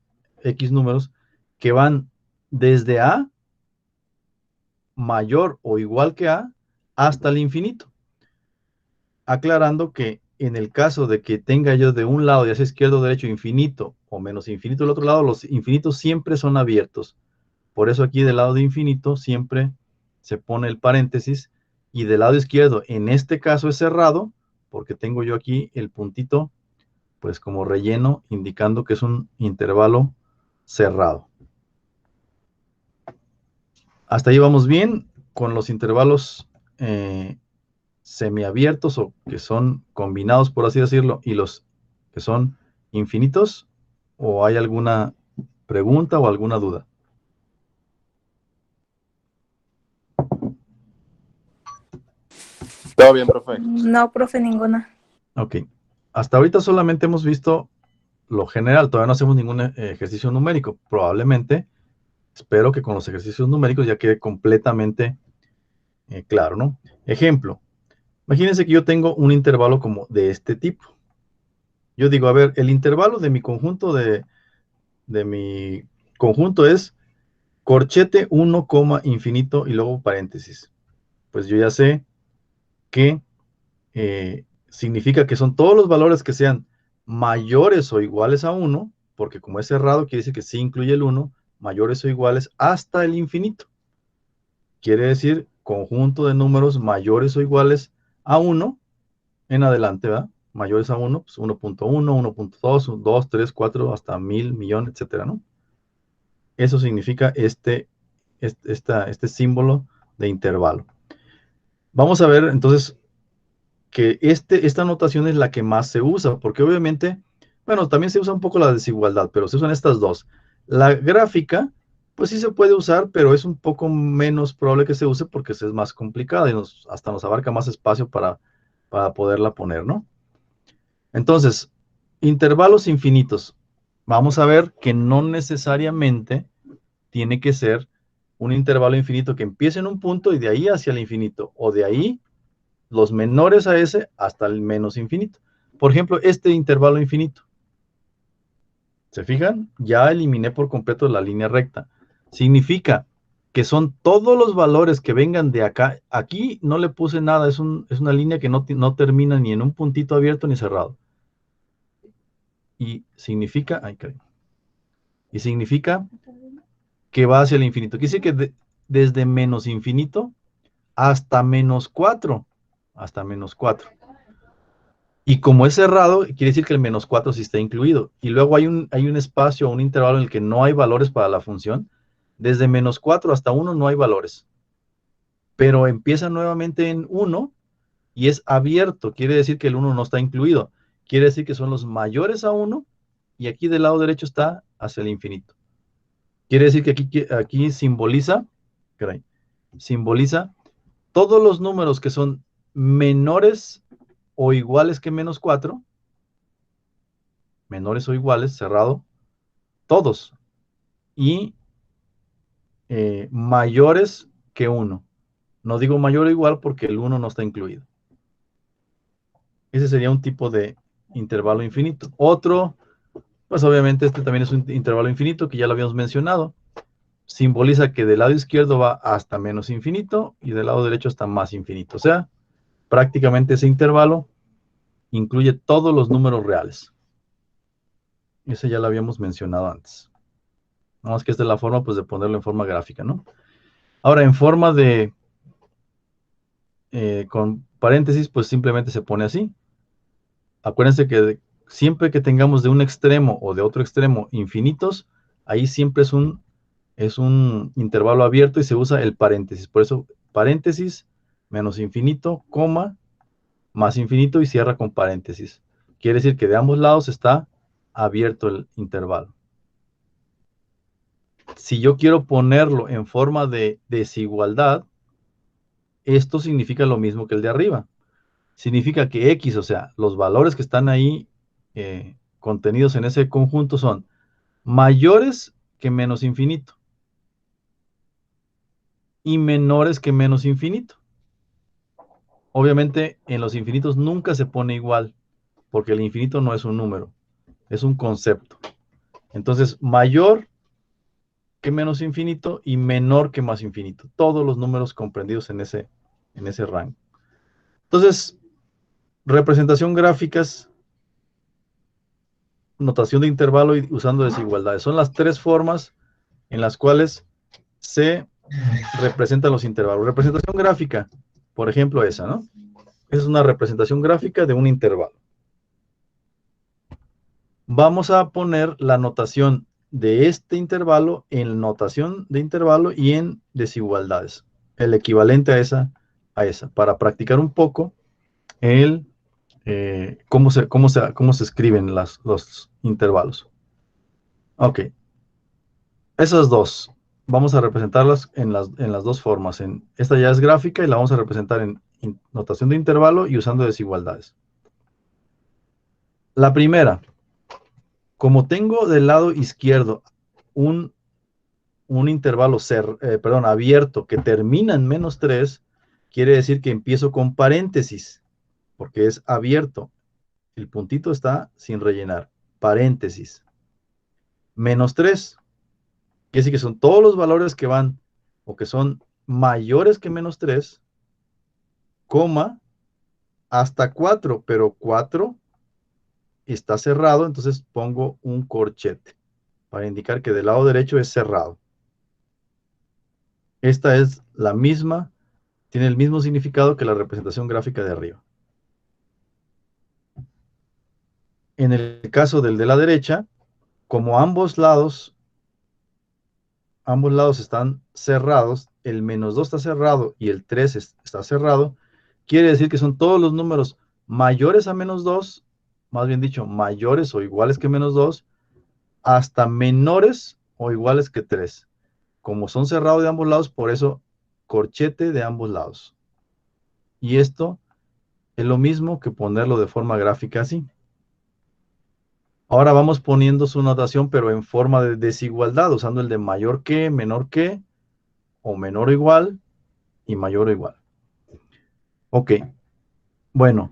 X números, que van desde A, mayor o igual que A, hasta el infinito. Aclarando que en el caso de que tenga yo de un lado, ya sea izquierdo o derecho, infinito o menos infinito del otro lado, los infinitos siempre son abiertos. Por eso aquí del lado de infinito siempre se pone el paréntesis y del lado izquierdo, en este caso es cerrado, porque tengo yo aquí el puntito, pues como relleno, indicando que es un intervalo cerrado. Hasta ahí vamos bien con los intervalos semiabiertos o que son combinados, por así decirlo, y los ¿Que son infinitos? ¿O hay alguna pregunta o alguna duda? Todo bien, profe. No, profe, ninguna. Ok. Hasta ahorita solamente hemos visto lo general, todavía no hacemos ningún ejercicio numérico. Probablemente, espero que con los ejercicios numéricos ya quede completamente claro, ¿no? Ejemplo, imagínense que yo tengo un intervalo como de este tipo. Yo digo, a ver, el intervalo de mi conjunto es corchete 1, infinito y luego paréntesis. Pues yo ya sé que significa que son todos los valores que sean mayores o iguales a 1, porque como es cerrado, quiere decir que sí incluye el 1, mayores o iguales hasta el infinito. Quiere decir conjunto de números mayores o iguales a 1 en adelante, ¿verdad? Mayores a 1, pues 1.1, 1.2, 2, 3, 4, hasta 1000, millón, etcétera, ¿no? Eso significa este símbolo de intervalo. Vamos a ver entonces que esta notación es la que más se usa, porque obviamente, bueno, también se usa un poco la desigualdad, pero se usan estas dos. La gráfica, pues sí se puede usar, pero es un poco menos probable que se use porque es más complicada y hasta nos abarca más espacio para poderla poner, ¿no? Entonces, intervalos infinitos. Vamos a ver que no necesariamente tiene que ser un intervalo infinito que empiece en un punto y de ahí hacia el infinito, o de ahí los menores a ese hasta el menos infinito. Por ejemplo, este intervalo infinito. ¿Se fijan? Ya eliminé por completo la línea recta. Significa que son todos los valores que vengan de acá. Aquí no le puse nada, es una línea que no termina ni en un puntito abierto ni cerrado. Y significa, que va hacia el infinito. Quiere decir que desde menos infinito hasta menos 4. Hasta menos 4. Y como es cerrado, quiere decir que el menos 4 sí está incluido. Y luego hay un espacio o un intervalo en el que no hay valores para la función. Desde menos 4 hasta 1 no hay valores. Pero empieza nuevamente en 1 y es abierto. Quiere decir que el 1 no está incluido. Quiere decir que son los mayores a 1 y aquí del lado derecho está hacia el infinito. Quiere decir que aquí simboliza todos los números que son menores o iguales que menos 4, menores o iguales, cerrado, todos, y mayores que 1. No digo mayor o igual porque el 1 no está incluido. Ese sería un tipo de intervalo infinito. Otro, pues obviamente este también es un intervalo infinito que ya lo habíamos mencionado. Simboliza que del lado izquierdo va hasta menos infinito y del lado derecho hasta más infinito. O sea, prácticamente ese intervalo incluye todos los números reales. Ese ya lo habíamos mencionado antes. Nada más que esta es la forma, pues, de ponerlo en forma gráfica, ¿no? Ahora, en forma de, con paréntesis, pues simplemente se pone así. Acuérdense que siempre que tengamos de un extremo o de otro extremo infinitos, ahí siempre es un intervalo abierto y se usa el paréntesis. Por eso, paréntesis, menos infinito, coma, más infinito y cierra con paréntesis. Quiere decir que de ambos lados está abierto el intervalo. Si yo quiero ponerlo en forma de desigualdad, esto significa lo mismo que el de arriba. Significa que X, o sea, los valores que están ahí contenidos en ese conjunto son mayores que menos infinito y menores que menos infinito. Obviamente, en los infinitos nunca se pone igual, porque el infinito no es un número, es un concepto. Entonces, mayor que menos infinito y menor que más infinito. Todos los números comprendidos en ese rango. Entonces, representación gráficas, notación de intervalo y usando desigualdades. Son las tres formas en las cuales se representan los intervalos. Representación gráfica, por ejemplo, esa, ¿no? Esa es una representación gráfica de un intervalo. Vamos a poner la notación de este intervalo en notación de intervalo y en desigualdades. El equivalente a esa, para practicar un poco el cómo se escriben los intervalos. Ok. Esas dos, vamos a representarlas en las dos formas. Esta ya es gráfica y la vamos a representar en notación de intervalo y usando desigualdades. La primera, como tengo del lado izquierdo un intervalo abierto que termina en -3, quiere decir que empiezo con paréntesis, porque es abierto. El puntito está sin rellenar. Paréntesis. -3. Quiere decir que son todos los valores que van o que son mayores que -3, coma, hasta 4, pero 4 está cerrado, entonces pongo un corchete para indicar que del lado derecho es cerrado. Esta es la misma, tiene el mismo significado que la representación gráfica de arriba. En el caso del de la derecha, como ambos lados están cerrados, el -2 está cerrado y el 3 está cerrado, quiere decir que son todos los números mayores a -2, más bien dicho, mayores o iguales que -2, hasta menores o iguales que 3. Como son cerrados de ambos lados, por eso corchete de ambos lados. Y esto es lo mismo que ponerlo de forma gráfica así. Ahora vamos poniendo su notación, pero en forma de desigualdad, usando el de mayor que, menor que, o menor o igual, y mayor o igual. Ok, bueno.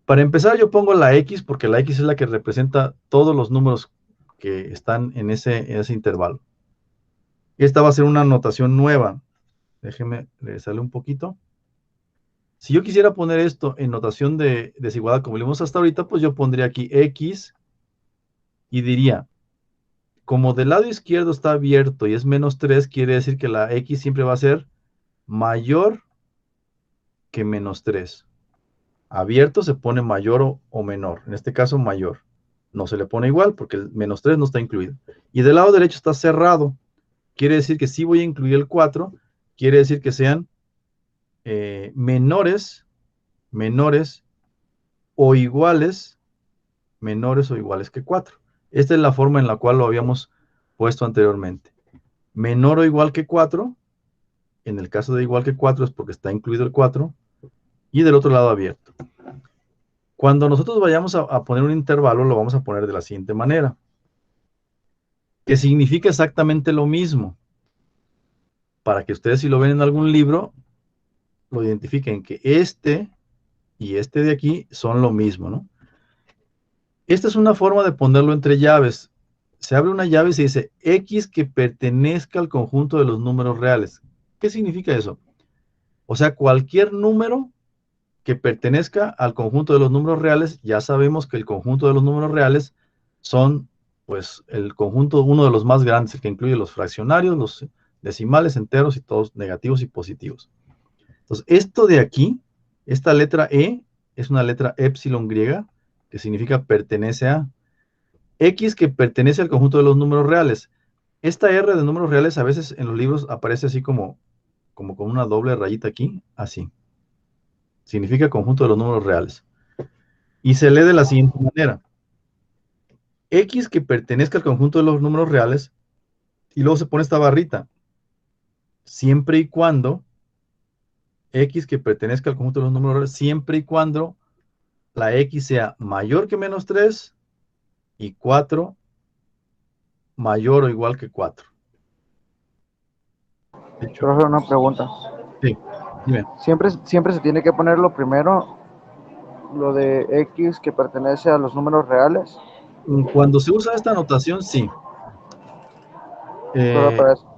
Para empezar yo pongo la X, porque la X es la que representa todos los números que están en ese intervalo. Esta va a ser una notación nueva. Déjeme regresarle un poquito. Si yo quisiera poner esto en notación de desigualdad, como lo vimos hasta ahorita, pues yo pondría aquí X y diría, como del lado izquierdo está abierto y es -3, quiere decir que la X siempre va a ser mayor que -3. Abierto se pone mayor o menor, en este caso mayor. No se le pone igual porque el -3 no está incluido. Y del lado derecho está cerrado. Quiere decir que sí voy a incluir el 4, quiere decir que sean menores o iguales que 4. Esta es la forma en la cual lo habíamos puesto anteriormente. Menor o igual que 4, en el caso de igual que 4 es porque está incluido el 4, y del otro lado abierto. Cuando nosotros vayamos a poner un intervalo, lo vamos a poner de la siguiente manera, que significa exactamente lo mismo, para que ustedes, si lo ven en algún libro, lo identifiquen, que este y este de aquí son lo mismo, ¿no? Esta es una forma de ponerlo entre llaves. Se abre una llave y se dice X que pertenezca al conjunto de los números reales. ¿Qué significa eso? O sea, cualquier número que pertenezca al conjunto de los números reales, ya sabemos que el conjunto de los números reales son, pues, el conjunto, uno de los más grandes, el que incluye los fraccionarios, los decimales, enteros y todos negativos y positivos. Entonces, esto de aquí, esta letra E, es una letra epsilon griega, que significa pertenece a. X que pertenece al conjunto de los números reales. Esta R de números reales a veces en los libros aparece así como con una doble rayita aquí, así. Significa conjunto de los números reales. Y se lee de la siguiente manera. X que pertenezca al conjunto de los números reales, y luego se pone esta barrita. Siempre y cuando X que pertenezca al conjunto de los números reales, siempre y cuando la X sea mayor que -3 y 4 mayor o igual que 4. Profe, una pregunta. Sí, dime. Siempre se tiene que poner lo primero, lo de X que pertenece a los números reales. Cuando se usa esta notación, sí. Solo para eso.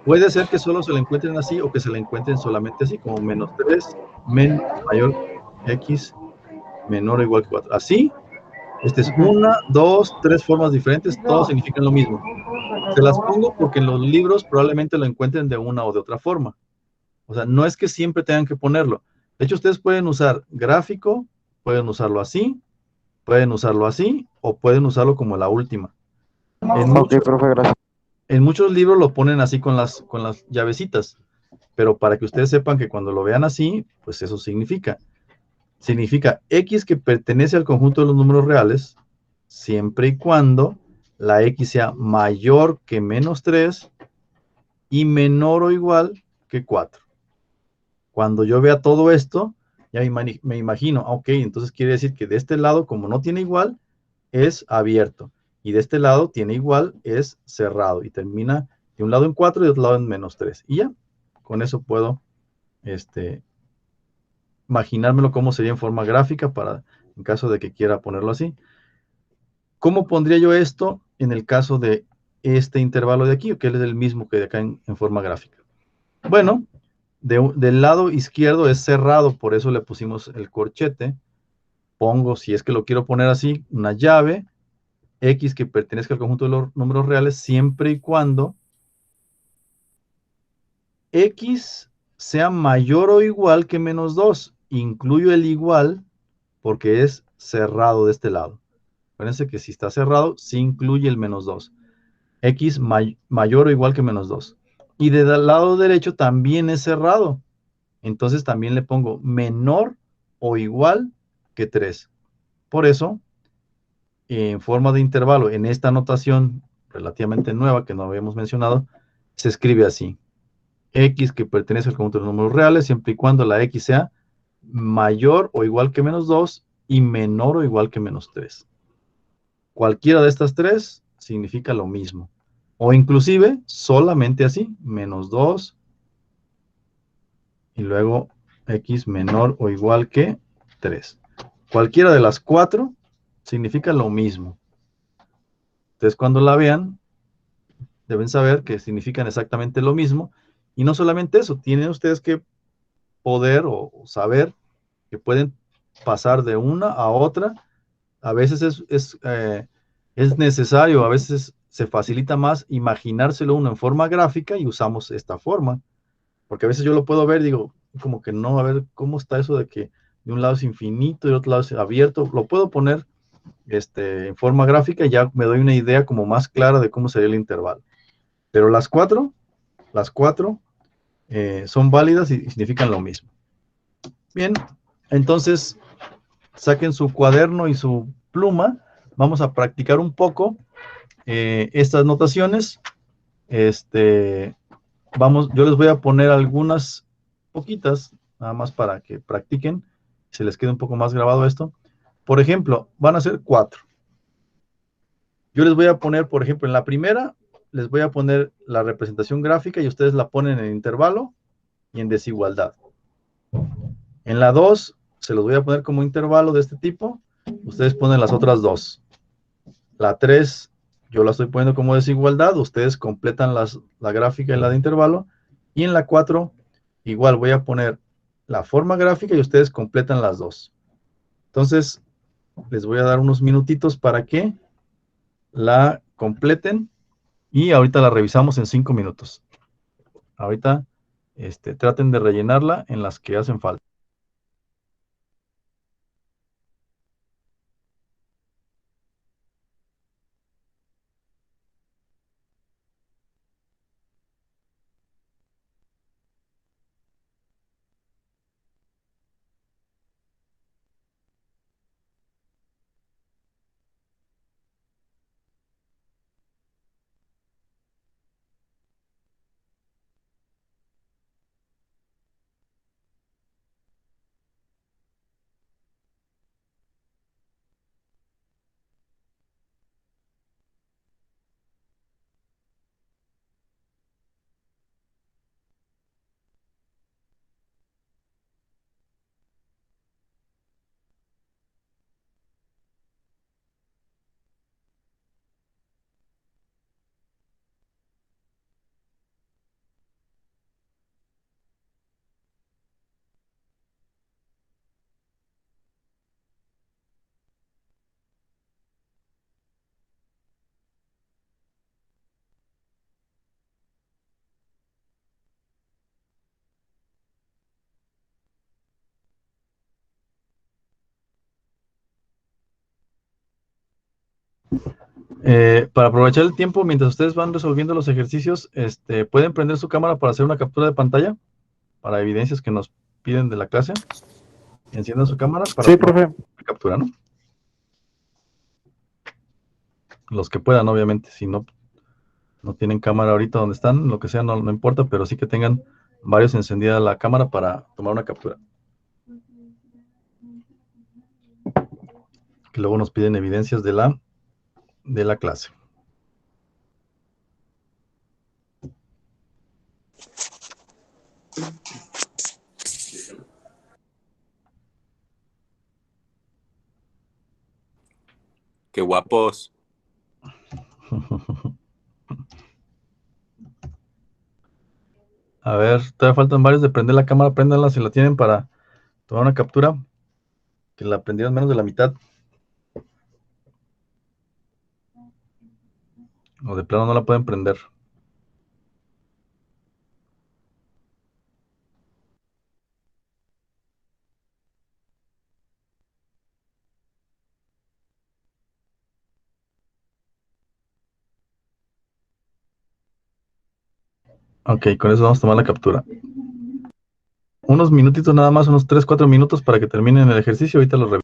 Puede ser que solo se la encuentren así o que se la encuentren solamente así, como -3, mayor X, menor o igual que 4. Así, esta es una, dos, tres formas diferentes, todas significan lo mismo. Se las pongo porque en los libros probablemente lo encuentren de una o de otra forma. O sea, no es que siempre tengan que ponerlo. De hecho, ustedes pueden usar gráfico, pueden usarlo así, o pueden usarlo como la última. Ok, profe, gracias. En muchos libros lo ponen así con las llavecitas, pero para que ustedes sepan que cuando lo vean así, pues eso significa. significa X que pertenece al conjunto de los números reales, siempre y cuando la X sea mayor que menos 3 y menor o igual que 4. Cuando yo vea todo esto, ya me imagino, ok, entonces quiere decir que de este lado, como no tiene igual, es abierto. Y de este lado tiene igual, es cerrado. Y termina de un lado en 4 y de otro lado en menos 3. Y ya, con eso puedo imaginármelo cómo sería en forma gráfica para, en caso de que quiera ponerlo así. ¿Cómo pondría yo esto en el caso de este intervalo de aquí, que es el mismo que de acá en forma gráfica? Bueno, del lado izquierdo es cerrado, por eso le pusimos el corchete. Pongo, si es que lo quiero poner así, una llave, X que pertenezca al conjunto de los números reales, siempre y cuando X sea mayor o igual que menos 2. Incluyo el igual porque es cerrado de este lado. Acuérdense que si está cerrado, sí incluye el menos 2. X mayor o igual que menos 2. Y del lado derecho también es cerrado. Entonces también le pongo menor o igual que 3. Por eso, en forma de intervalo, en esta notación relativamente nueva que no habíamos mencionado, se escribe así. X que pertenece al conjunto de los números reales, siempre y cuando la X sea mayor o igual que menos 2 y menor o igual que menos 3. Cualquiera de estas tres significa lo mismo. O inclusive solamente así, menos 2 y luego X menor o igual que 3. Cualquiera de las cuatro significa lo mismo. Entonces, cuando la vean, deben saber que significan exactamente lo mismo. Y no solamente eso, tienen ustedes que poder o saber que pueden pasar de una a otra. A veces es necesario, a veces se facilita más imaginárselo uno en forma gráfica y usamos esta forma. Porque a veces yo lo puedo ver, digo, como que no, a ver, ¿cómo está eso de que de un lado es infinito y de otro lado es abierto? Lo puedo poner en forma gráfica y ya me doy una idea como más clara de cómo sería el intervalo. Pero las cuatro son válidas y significan lo mismo. Bien, entonces saquen su cuaderno y su pluma. Vamos a practicar un poco estas notaciones. Yo les voy a poner algunas poquitas, nada más para que practiquen, se les quede un poco más grabado esto. Por ejemplo, van a ser 4. Yo les voy a poner, por ejemplo, en la primera, les voy a poner la representación gráfica y ustedes la ponen en intervalo y en desigualdad. En la 2, se los voy a poner como intervalo de este tipo, ustedes ponen las otras 2. La 3, yo la estoy poniendo como desigualdad, ustedes completan la gráfica en la de intervalo, y en la 4, igual voy a poner la forma gráfica y ustedes completan las 2. Entonces, les voy a dar unos minutitos para que la completen y ahorita la revisamos en 5 minutos. Ahorita traten de rellenarla en las que hacen falta. Para aprovechar el tiempo, mientras ustedes van resolviendo los ejercicios, pueden prender su cámara para hacer una captura de pantalla para evidencias que nos piden de la clase. Enciendan su cámara para Sí, tomar profe. la captura, ¿no? Los que puedan, obviamente. Si no, no tienen cámara ahorita donde están, lo que sea, no importa, pero sí que tengan varios encendida la cámara para tomar una captura. Que luego nos piden evidencias de la clase. Qué guapos. A ver, todavía faltan varios de prender la cámara. Préndanla si la tienen para tomar una captura. Que la prendieron menos de la mitad. O de plano no la pueden prender. Ok, con eso vamos a tomar la captura. Unos minutitos nada más, unos 3, 4 minutos para que terminen el ejercicio. Ahorita lo reviso.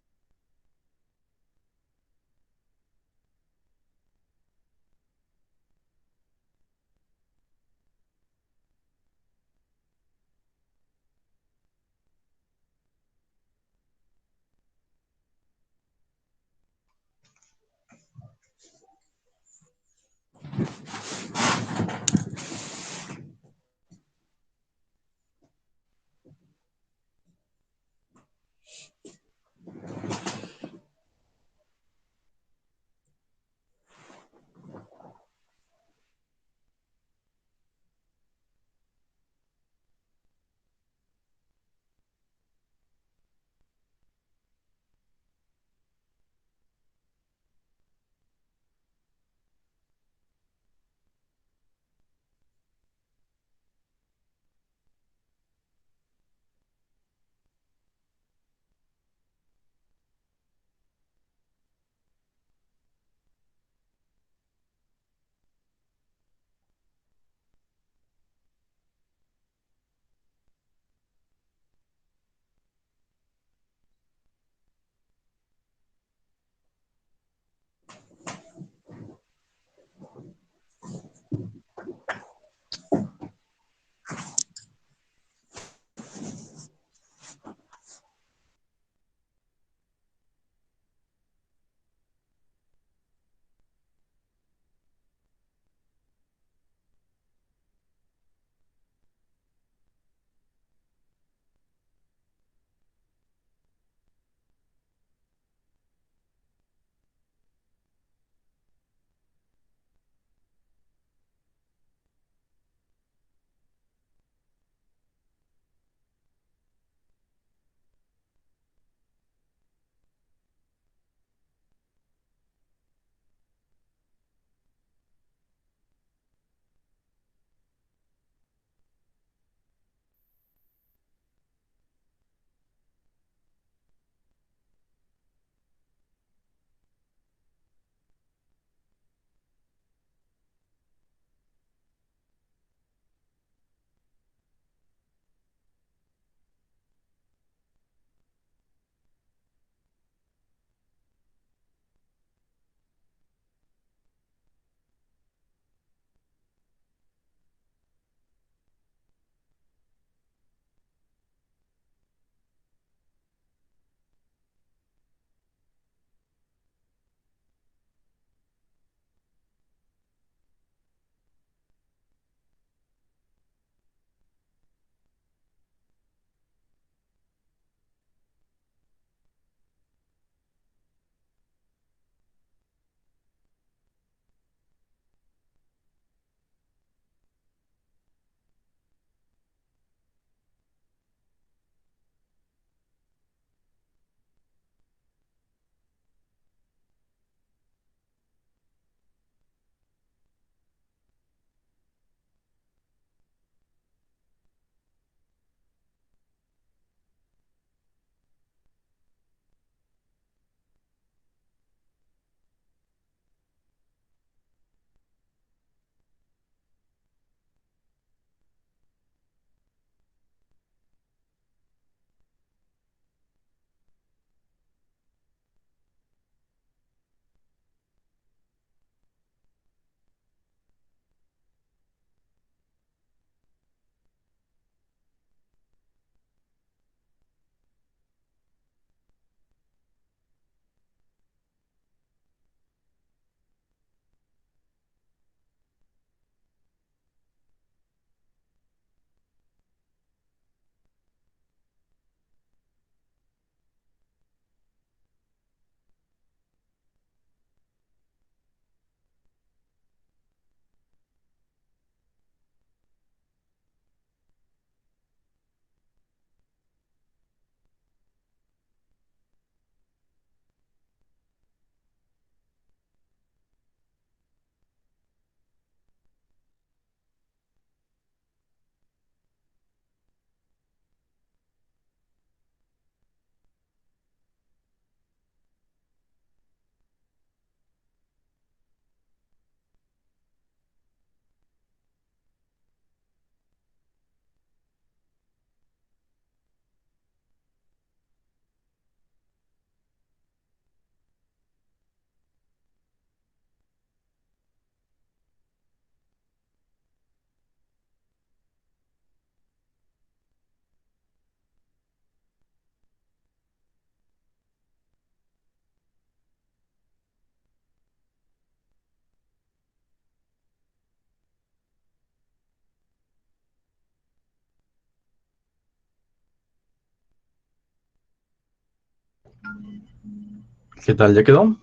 ¿Qué tal? ¿Ya quedó?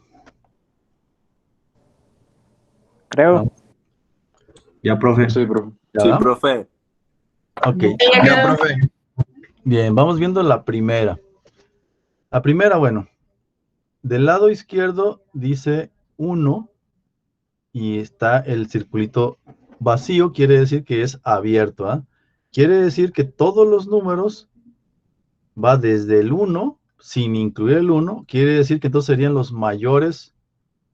Creo. Ya, profe. Sí, profe. ¿Ya Sí, da? profe. Ok. Ya Ya, quedó. profe. Bien, vamos viendo la primera. La primera, bueno, del lado izquierdo dice 1 y está el circulito vacío, quiere decir que es abierto, ¿ah? Quiere decir que todos los números va desde el 1, sin incluir el 1, quiere decir que entonces serían los mayores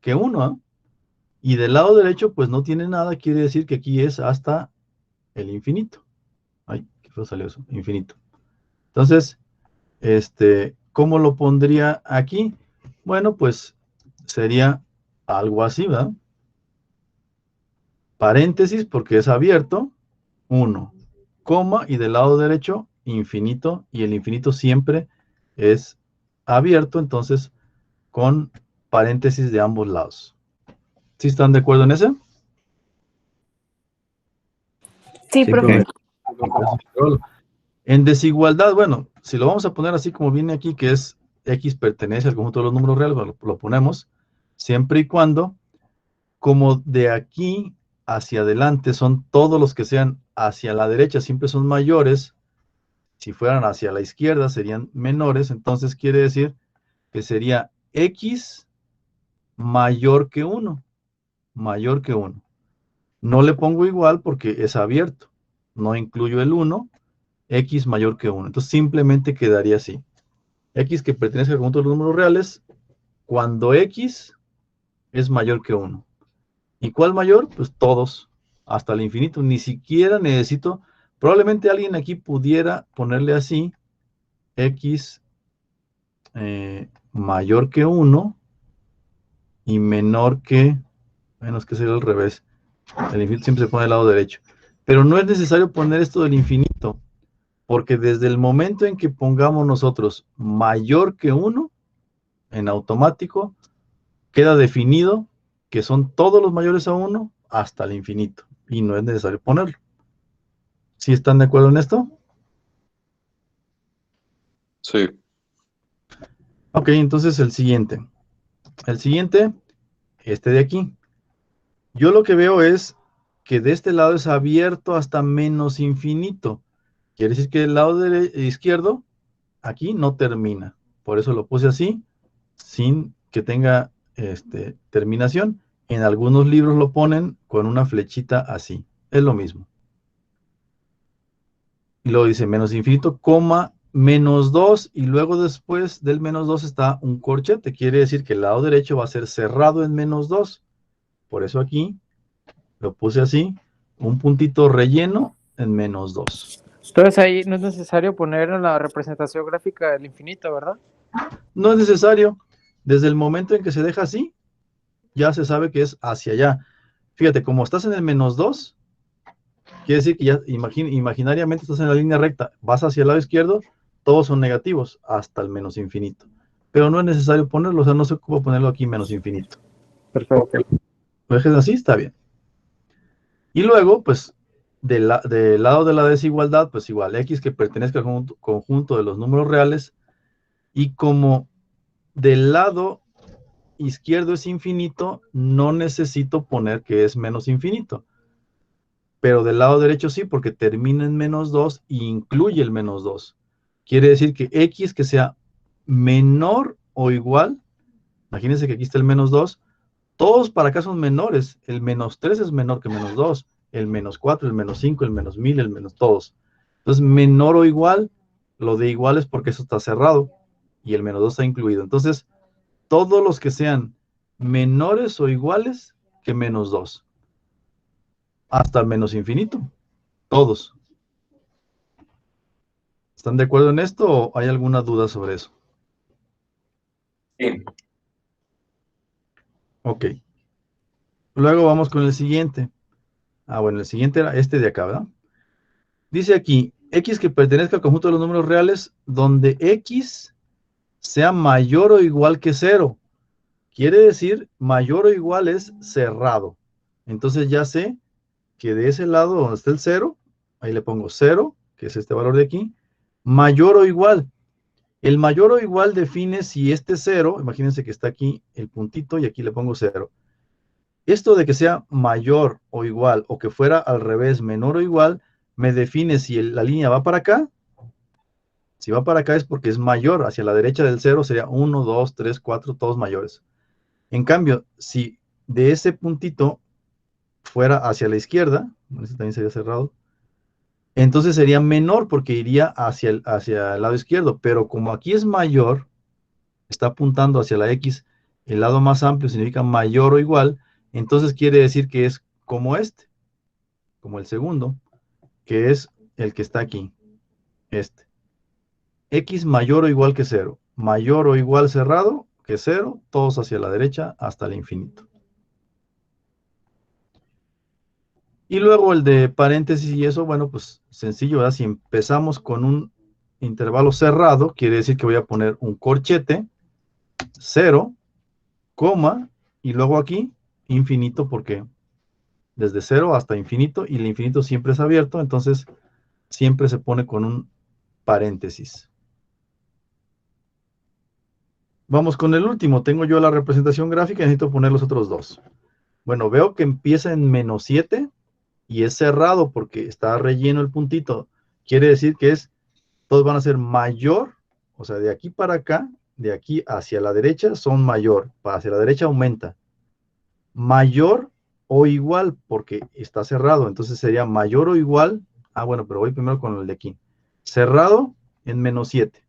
que 1, ¿ah? Y del lado derecho, pues no tiene nada, quiere decir que aquí es hasta el infinito. Ay, qué feo salió eso, infinito. Entonces, ¿cómo lo pondría aquí? Bueno, pues sería algo así, ¿verdad? Paréntesis, porque es abierto, 1, coma, y del lado derecho, infinito, y el infinito siempre es abierto, entonces, con paréntesis de ambos lados. ¿Sí están de acuerdo en ese? Sí, Sí, profe. profe. En desigualdad, bueno, si lo vamos a poner así como viene aquí, que es X pertenece al conjunto de los números reales, lo ponemos, siempre y cuando, como de aquí hacia adelante son todos los que sean hacia la derecha, siempre son mayores, si fueran hacia la izquierda serían menores, entonces quiere decir que sería X mayor que 1, mayor que 1. No le pongo igual porque es abierto, no incluyo el 1, X mayor que 1. Entonces simplemente quedaría así. X que pertenece al conjunto de los números reales cuando X es mayor que 1. ¿Y cuál mayor? Pues todos, hasta el infinito. Ni siquiera necesito, probablemente alguien aquí pudiera ponerle así, X mayor que 1 y menor que, bueno, es que sería al revés. El infinito siempre se pone al lado derecho. Pero no es necesario poner esto del infinito, porque desde el momento en que pongamos nosotros mayor que 1, en automático, queda definido que son todos los mayores a 1 hasta el infinito. Y no es necesario ponerlo. ¿Sí están de acuerdo en esto? Sí. Ok, entonces el siguiente. El siguiente, este de aquí. Yo lo que veo es que de este lado es abierto hasta menos infinito. Quiere decir que el lado izquierdo, aquí no termina. Por eso lo puse así, sin que tenga terminación. En algunos libros lo ponen con una flechita así. Es lo mismo. Y luego dice menos infinito, coma, menos 2, y luego después del menos 2 está un corchete. Quiere decir que el lado derecho va a ser cerrado en menos 2. Por eso aquí lo puse así, un puntito relleno en menos 2. Entonces ahí no es necesario poner en la representación gráfica el infinito, ¿verdad? No es necesario. Desde el momento en que se deja así, ya se sabe que es hacia allá. Fíjate, como estás en el menos 2, quiere decir que ya imaginariamente estás en la línea recta. Vas hacia el lado izquierdo, todos son negativos, hasta el menos infinito. Pero no es necesario ponerlo, o sea, no se ocupa ponerlo aquí menos infinito. Perfecto. Lo dejes así, está bien. Y luego, pues, del lado de la desigualdad, pues igual, X que pertenezca al conjunto de los números reales, y como del lado izquierdo es infinito, no necesito poner que es menos infinito. Pero del lado derecho sí, porque termina en menos 2 e incluye el menos 2. Quiere decir que X que sea menor o igual, imagínense que aquí está el menos 2, todos para acá son menores. El menos 3 es menor que menos 2, el menos 4, el menos 5, el menos 1000, el menos todos. Entonces, menor o igual, lo de igual es porque eso está cerrado y el menos 2 está incluido. Entonces, todos los que sean menores o iguales que menos 2, hasta el menos infinito, todos. ¿Están de acuerdo en esto o hay alguna duda sobre eso? Sí. Ok. Luego vamos con el siguiente. Bueno, el siguiente era este de acá, ¿verdad? Dice aquí, X que pertenezca al conjunto de los números reales, donde X sea mayor o igual que 0. Quiere decir, mayor o igual es cerrado. Entonces ya sé que de ese lado donde está el 0, ahí le pongo 0, que es este valor de aquí, mayor o igual. El mayor o igual define si este 0, imagínense que está aquí el puntito y aquí le pongo 0. Esto de que sea mayor o igual o que fuera al revés, menor o igual, me define si la línea va para acá. Si va para acá es porque es mayor. Hacia la derecha del 0 sería 1, 2, 3, 4, todos mayores. En cambio, si de ese puntito fuera hacia la izquierda, ese también sería cerrado, entonces sería menor porque iría hacia el lado izquierdo. Pero como aquí es mayor, está apuntando hacia la X, el lado más amplio significa mayor o igual, entonces quiere decir que es como este, como el segundo, que es el que está aquí, este. X mayor o igual que 0, mayor o igual cerrado que 0, todos hacia la derecha hasta el infinito. Y luego el de paréntesis y eso, bueno, pues sencillo, ¿verdad? Si empezamos con un intervalo cerrado, quiere decir que voy a poner un corchete, 0, coma, y luego aquí, infinito, porque desde 0 hasta infinito, y el infinito siempre es abierto, entonces siempre se pone con un paréntesis. Vamos con el último. Tengo yo la representación gráfica y necesito poner los otros dos. Bueno, veo que empieza en menos 7 y es cerrado porque está relleno el puntito. Quiere decir que todos van a ser mayor, o sea, de aquí para acá, de aquí hacia la derecha son mayor, hacia la derecha aumenta. Mayor o igual porque está cerrado, entonces sería mayor o igual. Bueno, pero voy primero con el de aquí. Cerrado en menos 7.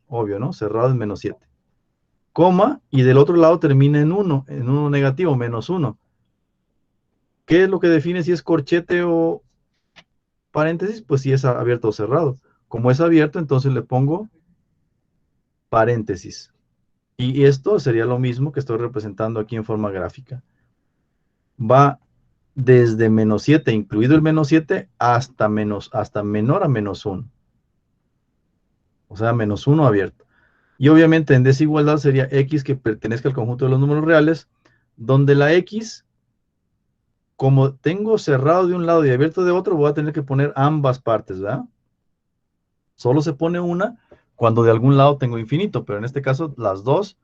Obvio, ¿no? Cerrado en menos 7. Coma, y del otro lado termina en 1 negativo, menos 1. ¿Qué es lo que define si es corchete o paréntesis? Pues si es abierto o cerrado. Como es abierto, entonces le pongo paréntesis. Y esto sería lo mismo que estoy representando aquí en forma gráfica. Va desde menos 7, incluido el menos 7, hasta menor a menos 1. O sea, menos 1 abierto. Y obviamente en desigualdad sería X que pertenezca al conjunto de los números reales, donde la X, como tengo cerrado de un lado y abierto de otro, voy a tener que poner ambas partes, ¿verdad? Solo se pone una cuando de algún lado tengo infinito, pero en este caso las dos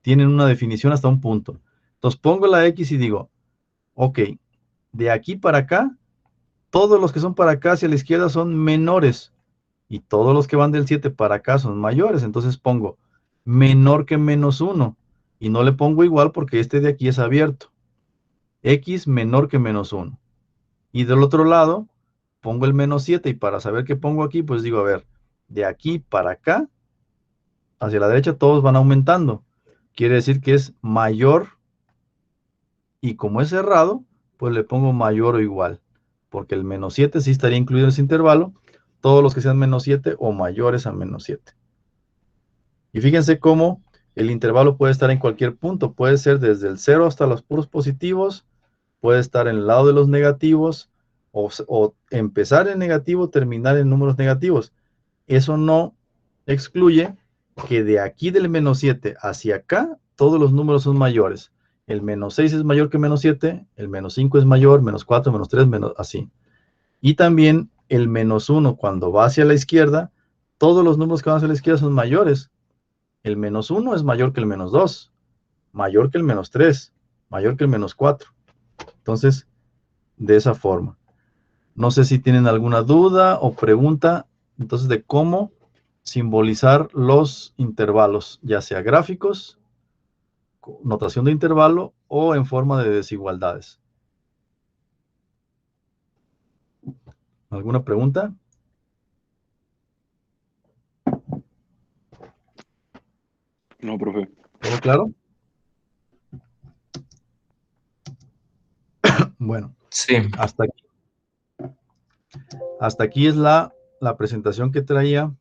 tienen una definición hasta un punto. Entonces pongo la X y digo, ok, de aquí para acá, todos los que son para acá hacia la izquierda son menores, y todos los que van del 7 para acá son mayores. Entonces pongo menor que menos 1, y no le pongo igual porque este de aquí es abierto. X menor que menos 1. Y del otro lado, pongo el menos 7, y para saber qué pongo aquí, pues digo, a ver, de aquí para acá, hacia la derecha, todos van aumentando. Quiere decir que es mayor, y como es cerrado, pues le pongo mayor o igual, porque el menos 7 sí estaría incluido en ese intervalo, todos los que sean menos 7 o mayores a menos 7. Y fíjense cómo el intervalo puede estar en cualquier punto, puede ser desde el 0 hasta los puros positivos, puede estar en el lado de los negativos, o empezar en negativo, terminar en números negativos. Eso no excluye que de aquí del menos 7 hacia acá, todos los números son mayores. El menos 6 es mayor que menos 7, el menos 5 es mayor, menos 4, menos 3, así. Y también el menos 1 cuando va hacia la izquierda, todos los números que van hacia la izquierda son mayores. El menos 1 es mayor que el menos 2, mayor que el menos 3, mayor que el menos 4. Entonces, de esa forma. No sé si tienen alguna duda o pregunta, entonces, de cómo simbolizar los intervalos, ya sea gráficos, notación de intervalo o en forma de desigualdades. ¿Alguna pregunta? No, profe. ¿Todo claro? Bueno, Sí. hasta aquí es la presentación que traía.